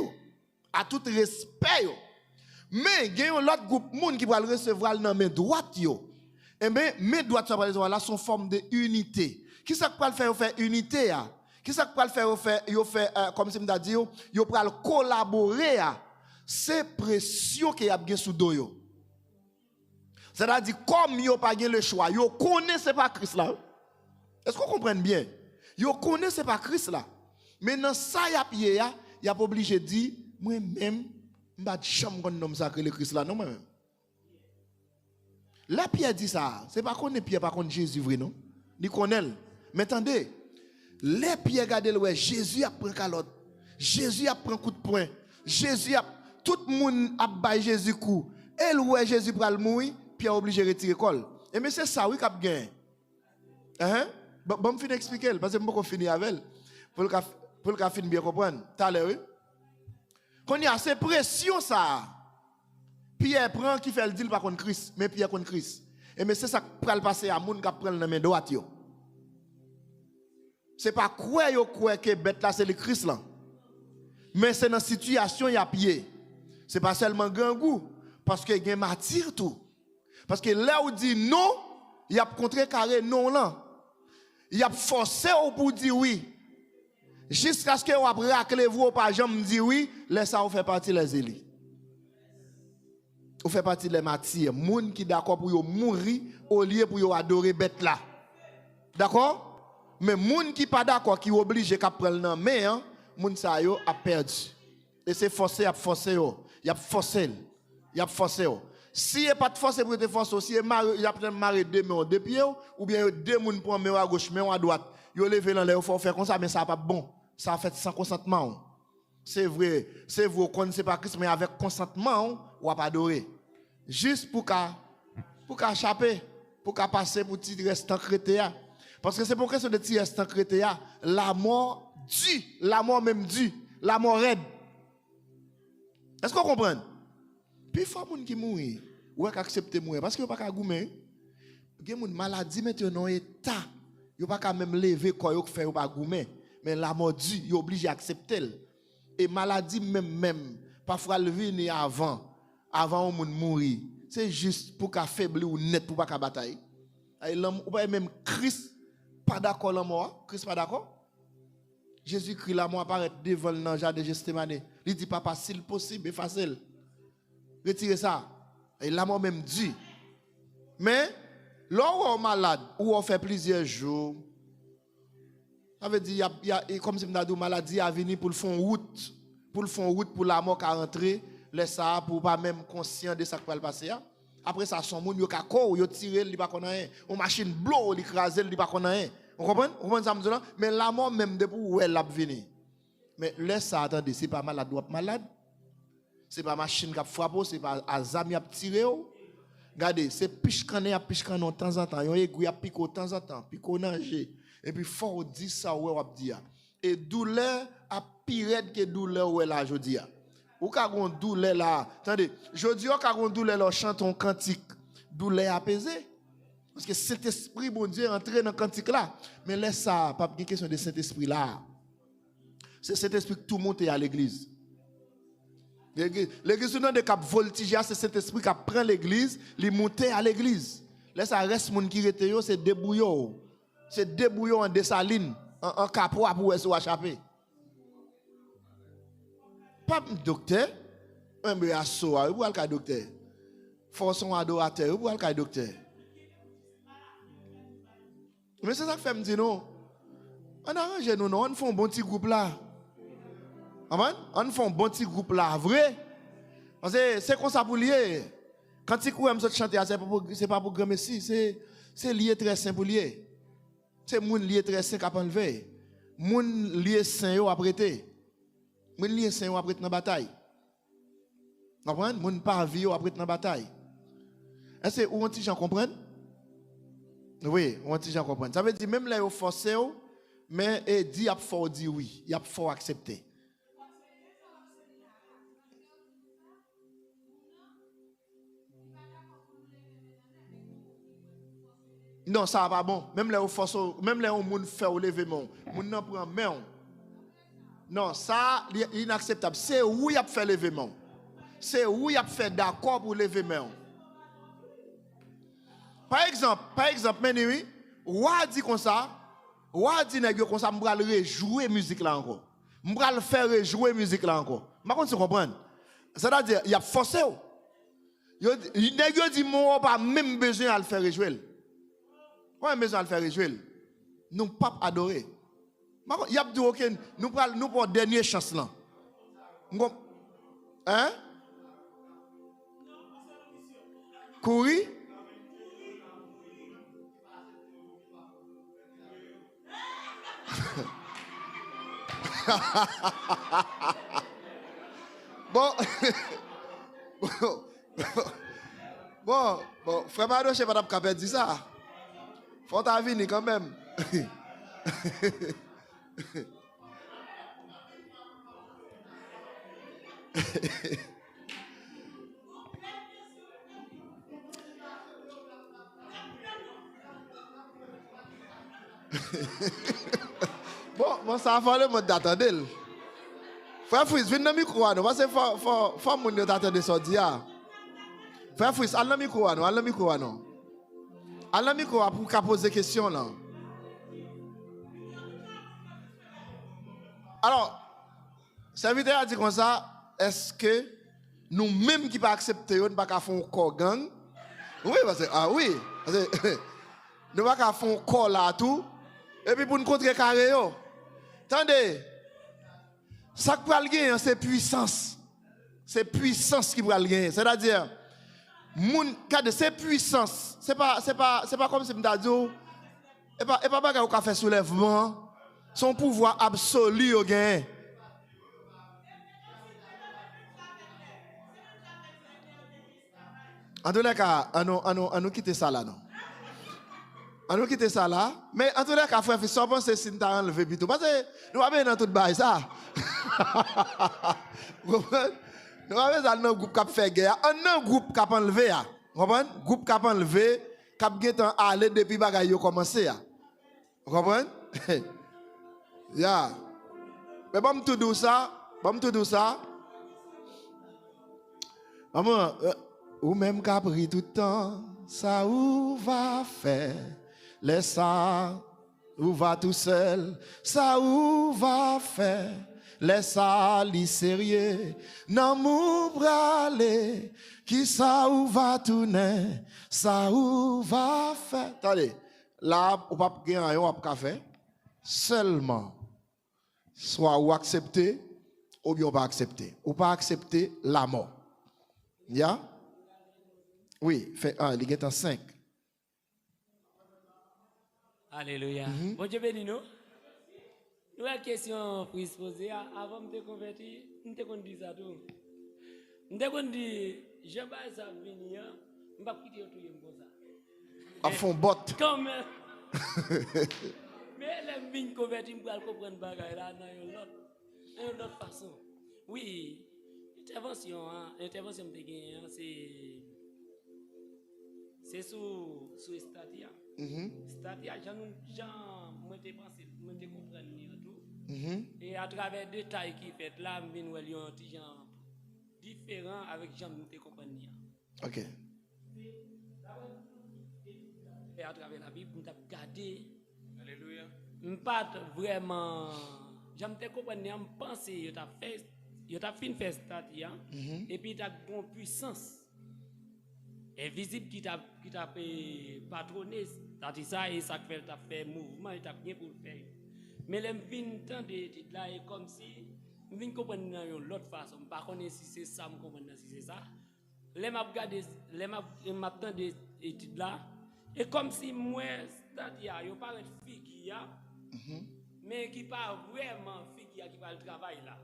à tout respect. Mais il y a un autre groupe de monde qui va le recevoir dans mes droites. Et bien, mes droites là sont forme de unité. Qui ça peut le faire unité? Qui ça peut le faire comme c'est me dit, il peut collaborer. C'est pression qui a bien sous dos. C'est-à-dire, comme ils n'ont pas le choix, ils ne connaissent pas Christ là. Est-ce qu'on comprend bien? Ils ne connaissent pas Christ là. Mais dans ça, il y a pas obligé de dire, moi-même, je ne vais pas chambre nom sacré le Christ là, non, moi-même. La Pierre dit ça, ce n'est pas qu'on est Pierre, par contre Jésus vrai, non? Il connaît. Mais attendez, les Pierre regardez le Jésus a pris calotte. Jésus a pris un coup de poing. Jésus a. Tout le monde a baillé Jésus coup. Et le Jésus pour le mourir. Pierre obligé de retirer l'école. Et mais c'est ça, oui, qu'il a gagné. Bon, je vais expliquer, parce que je vais finir avec elle. Pour le finir bien comprendre. T'as l'air, oui? Quand il y a ces pressions, ça. Pierre prend qui fait le deal par contre Christ. Mais Pierre contre Christ. Et mais c'est ça qui peut le passer à moun qui prend la main droite. C'est pas quoi que bête là, c'est le Christ là. Mais c'est dans la situation, il y a pied. C'est pas seulement grand goût. Parce qu'il y a martyr tout. Parce que là où dit non, il y a contrecarré non là. Il y a forcé pour dire oui. Jusqu'à ce que vous avez raclé vous par jamais dire oui, laissez ça vous fait partie des élites. Vous fait partie des martyrs. Moun qui d'accord pour mourir au lieu pour adorer bête là. D'accord? Mais moun qui pas d'accord qui obligé qu'à prendre dans main, moun sa yo a perdu. Et c'est forcé à forcer yo. Il a forcé. Il a forcé yo. Si il n'y a pas de force pour te forcer, si il y a peut-être marre deux mains, deux pieds, ou bien deux moun pour main à gauche, main à droite, yo levé dans l'air, il faut faire comme ça, mais ça n'est pas bon. Ça fait sans consentement. C'est vrai, vous ne connaissez pas Christ, mais avec consentement, ou pas adorer. Juste pour qu'à échapper, pour qu'à passer pour petit restant chrétien. Parce que c'est pour question de petit restant chrétien, la mort due, la mort même due, la mort raide. Est-ce qu'on comprend? Puis il faut que les gens qui mourent, ou accepter de mourir, parce qu'ils ne peuvent pas goumer. Il y a une maladie maintenant, état. Ils ne peuvent pas même lever quand ils font pas goumer. Mais la mort due, ils sont obligés d'accepter. Et maladie même, parfois le venir avant de mourir. C'est juste pour qu'à faiblir ou net pour pas bataille. Ou pas même Christ pas d'accord la mort, Christ pas d'accord. Jésus-Christ la mort apparaît devant le jardin de Gethsémane. Il dit papa s'il possible efface-le. Retirez ça. Et la mort même dit. Mais lorsqu'on est malade ou on fait plusieurs jours, ça veut dire comme si on maladie a venu pour le fond route, pour la mort qui a rentré, laisse ça pour pas même conscient de ça qui va le passer. Après ça son monde yo ka ko, yo tirer li pas connait rien, on machine blow li craser li pas connait rien. On comprend ça me mais la mort même de pour elle l'a venir. Mais laisse ça attendez, c'est pas malade ou malade. C'est pas machine qui a frappé, c'est pas azami a tiré. Regardez, c'est piche-cané de temps en temps, yon aiguille a pico de temps en temps, pico nager. Et puis faut dire ça ouais on dire. Et douleur a pire que douleur ouais là jodi a. Ou ka gon douleur là. Attendez, je dis ou ka gon douleur là chante un cantique, douleur apaisée. Parce que Saint-Esprit bon Dieu entré dans cantique là. Mais laisse ça, pas de question de Saint-Esprit là. C'est Saint-Esprit que tout le monde est à l'église. L'église non de cap voltige, c'est Saint-Esprit qui prend l'église, il monte à l'église. Là ça reste moun qui rete yo, c'est débouillon. C'est débouillon en dessaline, en capois pour se échapper. Pas docteur, un peu à soa, ou al ka docteur. Force son adorateur, ou al ka docteur. Mais c'est ça que fait me dire non. On arrange nous non, on fait un bon petit groupe là. Amen. On fait un bon petit groupe là, vrai. Parce que c'est comme ça pour lier. Quand tu cours me chanter, c'est pas pour grand messie, c'est lié très simple pour lier. C'est moun lié très simple à enlever. Moun lié saint yo apprêté. Moun lié saint yo apprêté dans bataille. Comprendre? Moun pas vie yo apprêté dans bataille. Est-ce que ou on gens comprendre? Oui, on gens comprendre. Ça veut dire même là yo forcé mais dit a fort dit oui, il a fort accepter. Non, ça va pas bon. Même là, même là, on moun fait au levement. Moun nan prend main. Non, ça, c'est inacceptable. C'est où il a fait levement. C'est où il a fait d'accord pour lever main. Par exemple, Menui, ou a dit comme ça, ou a dit comme ça, m'bral rejouer musique là encore. M'bral faire rejouer musique là encore. Ma kon tu comprendre. C'est-à-dire, il a forcé. Il dit mon pas même besoin à le faire rejouer. Ouais, mais on le faire rejouer. Nous pas adorer. Il y a dit OK, nous pour dernière chance là. Hein? Courir? Bon, frère Mado, je sais pas capable dire ça. Faut ta venir quand même. Bon, ça va falloir me d'attendre. Frère Fouis, viens dans le micro, parce que faut mon d'attendre ça dia. Frère Fouis, allez dans le micro, allez dans le micro, non. Allez dans le micro pour poser des questions là. Alors, serviteur a dit comme ça, est-ce que nous-mêmes qui pas accepter, nous ne pas faire un corps gang? Oui, parce que, oui, parce que nous ne pas faire un corps là tout, et puis pour nous contrecarrer. Attendez, ça qui va le gagner, c'est puissance. C'est puissance qui va le gagner. C'est-à-dire, c'est puissance. C'est pas comme si je me disais, et pas bagarre au fait soulèvement. Son pouvoir absolu au gain. En tous les cas, on nous quitter ça là, non? On nous quitter ça là. Mais en tous les cas, frère, ça pense si nous avons enlevé plutôt. Parce que nous avons dans tout le bail ça. Nous avons dans un groupe qui a fait guerre. Un groupe qui a enlevé. Vous comprenez? Groupe qui a enlevé, qui a allé depuis que bagaille a commencé. Vous comprenez? Yeah. Mais bon, tout douce ça. Maman, ou même qu'a pris tout le temps, ça ou va faire. Laisse ça, ou va tout seul, ça ou va faire. Laisse ça, li sérieux, non mou brale, qui ça ou va tourner, ça ou va faire. Attendez, là, ou pas gagner un café, seulement, soit ou accepter, ou bien pas accepter. Ou pas accepter la mort. Ya? Oui, fait 1, il est en 5. Alléluia. Bon Dieu béni nous. Nous avons une question pour se poser. Avant de me convertir, je te dis ça tout. Je te dis, je ne vais pas venir, je ne vais pas quitter tout comme ça. À fond bot. Comme mais les vignes converties, je vais comprendre bagaille là dans une autre façon. Oui, Intervention de gagner, c'est sous Stadia. Stadia, moi te pensé, moi te comprendre tout. Et à travers des détails qui fait là, je viens voir un petit genre différent avec Jean nous te comprendre. OK. Et à travers la Bible, nous avons gardé. Alléluia. Pas vraiment. J'aime te comprendre, je pense que tu as fait. Tu as fait Stadia. Et puis tu as une puissance invisible qui t'a patronné. C'est ça et ça fait t'a fait mouvement et t'a bien pour le faire. Mais les vins de là est comme si je viens comprendre de l'autre façon. Par contre si c'est ça, je comprends si c'est ça. Les m'a regardé, les m'a des études là et comme si moi Stadia, yo pas une figure mais qui pas vraiment figure qui va le travail là.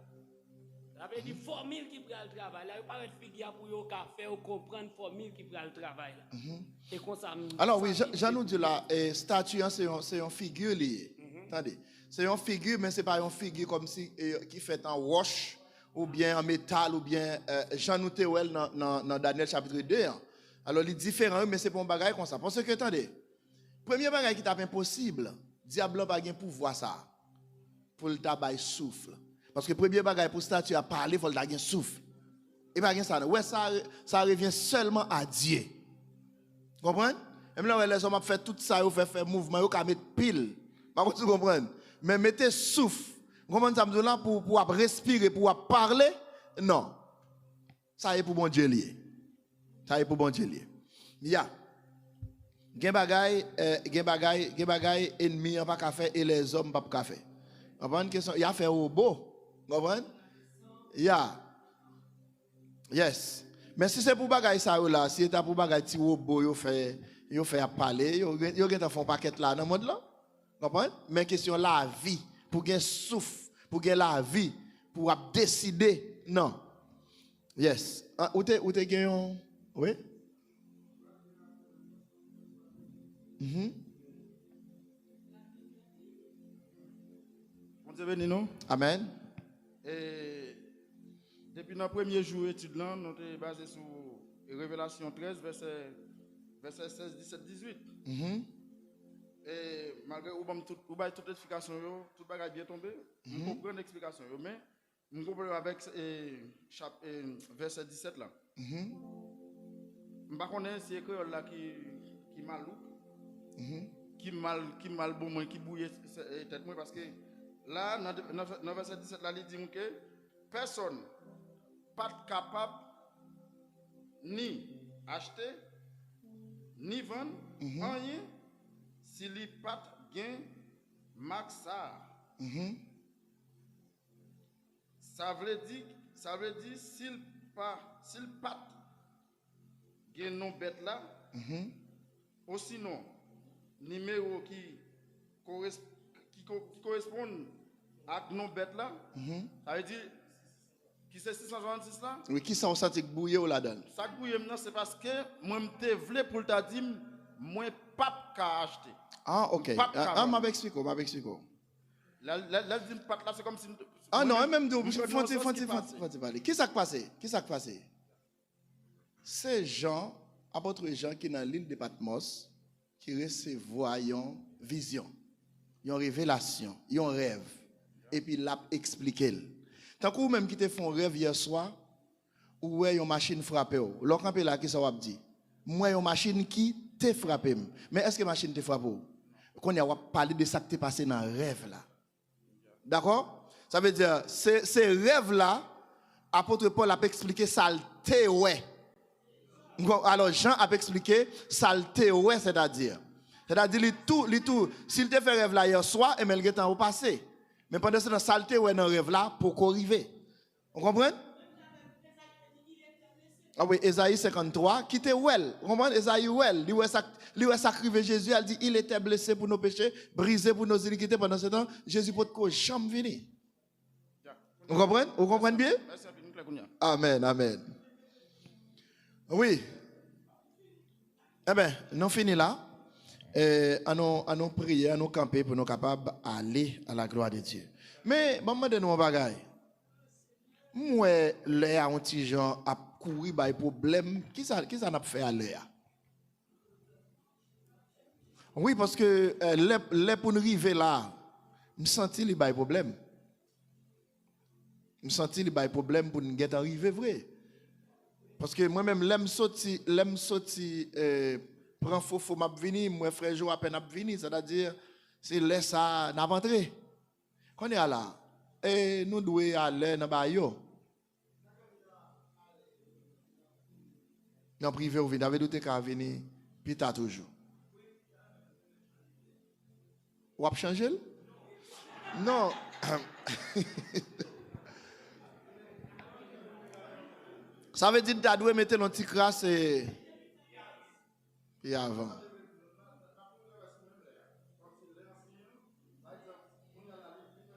Ça veut dire formule qui prend le travail là, il pas une figure pour yo faire ou comprendre formule qui prend le travail là. Et comme ça. Alors oui, Jean nous dit là, statue c'est une figure liée. Attendez, c'est une figure mais c'est pas une figure comme si qui fait en roche ou bien en métal ou bien Jean nous Théouel dans Daniel chapitre 2. Hein. Alors il est différent mais c'est pas un bagage comme ça. Parce que attendez, premier bagage qui tape impossible, diable n'a pas de pouvoir ça pour le tabac souffle. Parce que le premier bagage pour statue à parler, il faut le un souffle. Et pas ça. Ouais, ça revient seulement à Dieu. Vous comprenez? Même là, les hommes ont fait tout ça, ils ont fait mouvement, ils ont mettre pile. Vous comprenez? Mais mettez souffle. Vous comprenez ça là pour respirer, pour parler? Non. Ça est pour bon Dieu lié. Ça est pour bon Dieu lié. Ya. Gen bagay ennemi pas faire et les hommes pas faire. Vous comprenez question? Il a fait robot. Vous comprenez? Yeah. Yes. Mais si c'est pour bagay ça là, si c'est pour bagay ti robot yo fait parler, yo gen font paquet là dans monde là. Vous comprenez? Mais question la vie, pour gen souffle, pour gen la vie, pour décider, non. Yes. Ou te gen oui? Amen. Et depuis notre premier jour étude là, nous sommes basés sur Révélation 13, verset 16, 17, 18. Et malgré toute l'explication, tout le bagage bien tombé, nous comprenons l'explication. Mais nous comprenons avec verset 17 là. Je ne sais pas si c'est créole là qui mal qui mal bon moi qui bouille tête moi parce que là dans verset 17 là il dit que personne pas capable ni acheter ni vendre rien s'il n'y pas gain max ça veut dire s'il pas gain non bête là ou sinon numéro qui correspond à non bête là ça veut dire qui c'est 666 là oui qui ça senti bouillé ou là-dedans ça bouillé maintenant c'est parce que moi me voulais pour t'a dire moi pas qu'à acheter OK m'a expliquer la dit pas là c'est comme si non même faut parler qui ça passé c'est Jean apôtre Jean qui dans l'île de Patmos qui recevoir une vision, une révélation, un rêve et puis l'a expliqué. Tant que vous même qui te font rêve hier soir ou ouais une machine frappé ou l'autre là qui ça va dire moi une machine qui te frappé mais est-ce que machine te frappé qu'on y a parlé de ça qui t'est passé dans rêve là. D'accord? Ça veut dire ces rêves là apôtre Paul a expliqué ça te ouais. Alors Jean a expliqué saleté ouais c'est-à-dire tout s'il te fait rêve là hier soir et mais le temps au passé mais pendant ce temps saleté ouais dans rêve là pour qu'arriver on comprend ah oui Ésaïe 53 qui était well on comprend Ésaïe well lui ouais sacrifié Jésus elle dit il était blessé pour nos péchés brisé pour nos iniquités pendant ce temps Jésus peut que jamais venir on comprend bien amen oui. Eh bien, nous finissons là. nous prier, nous camper pour nous capables d'aller à la gloire de Dieu. Mais, maman de nous un bagage. moi, Léa, un petit gens a couru par problème. Qui ça n'a pas fait à Léa? Oui, parce que les pour nous arriver là, je me sens qu'il y a un problème. Je me sens qu'il y a un problème pour nous arriver vrai. Parce que moi-même, l'aime sorti, prend faux m'a venir, moi frère Jo à peine à venir, c'est-à-dire c'est laisse ça n'a pas entré. Quand on est là, et nous devons aller dans bayo. Dans privé ou venir, avec douté qu'à venir, puis t'as toujours. Ou a changé? Non. Ça veut dire que tu dois mettre un petit crasse et avant.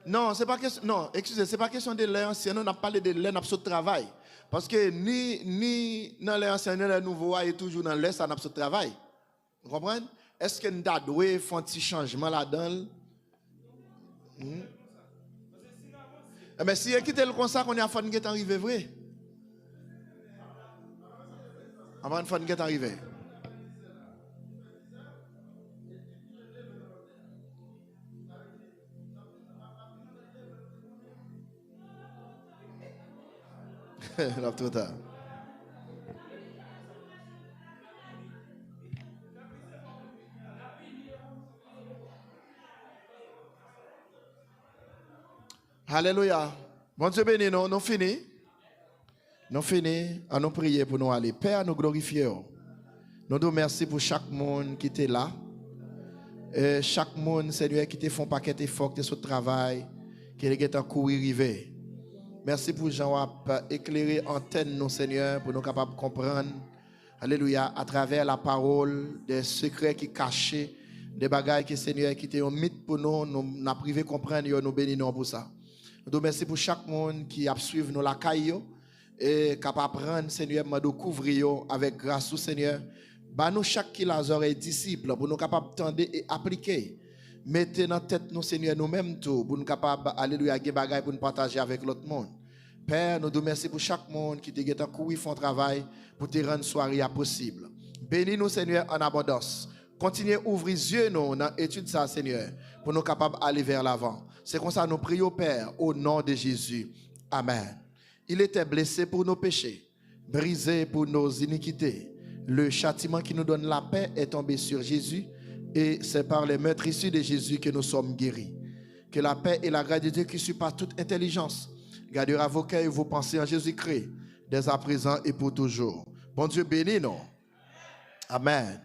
Non, c'est pas question. Non, excusez, c'est pas question de l'ancien. On a parlé de l'ancien travail. Parce que ni dans l'ancien, ni dans le nouveau, il est toujours dans l'ancien travail. Vous comprenez? Est-ce que nous devons faire un petit changement là-dedans? Mais si vous quittez le constat qu'on est à faire une arrivé vrai. Avant de faire une arrivé. Là, trop tard. Alléluia. Bon Dieu béni, nous finissons. Nous finissons à nous prier pour nous aller. Père, nous glorifions. Nous te remercions pour chaque monde qui était là. Et chaque monde, Seigneur, qui te font paquet d'efforts, qui est sur le travail, qui est en courir rivé. Merci pour Jean éclairer antenne, nous, Seigneur, pour nous capables de comprendre. Alléluia, à travers la parole, des secrets qui cachés, des bagages qui, Seigneur, qui étaient un mythe pour nous, nous avons privé comprendre, nous bénissons pour ça. Nous te remercions pour chaque monde qui a suivi nous la caille et capable de prendre, Seigneur, de couvrir avec grâce au Seigneur. Bah nous chaque qui les oreilles disciples pour nous capables tendre et appliquer. Mettez dans tête nous Seigneur nous-mêmes tout pour nous capables alléluia des bagages pour nous partager avec l'autre monde. Père, nous te remercions pour chaque monde qui te couru font travail pour te rendre soirée possible. Bénis nous Seigneur en abondance. Continuez à ouvrir les yeux nous dans l'étude ça Seigneur pour nous capables d'aller vers l'avant. C'est comme ça nous prions Père au nom de Jésus. Amen. Il était blessé pour nos péchés, brisé pour nos iniquités. Le châtiment qui nous donne la paix est tombé sur Jésus et c'est par les meurtres issus de Jésus que nous sommes guéris. Que la paix et la grâce de Dieu qui surpassent toute intelligence gardera vos cœurs et vos pensées en Jésus-Christ dès à présent et pour toujours. Bon Dieu bénis nous. Amen.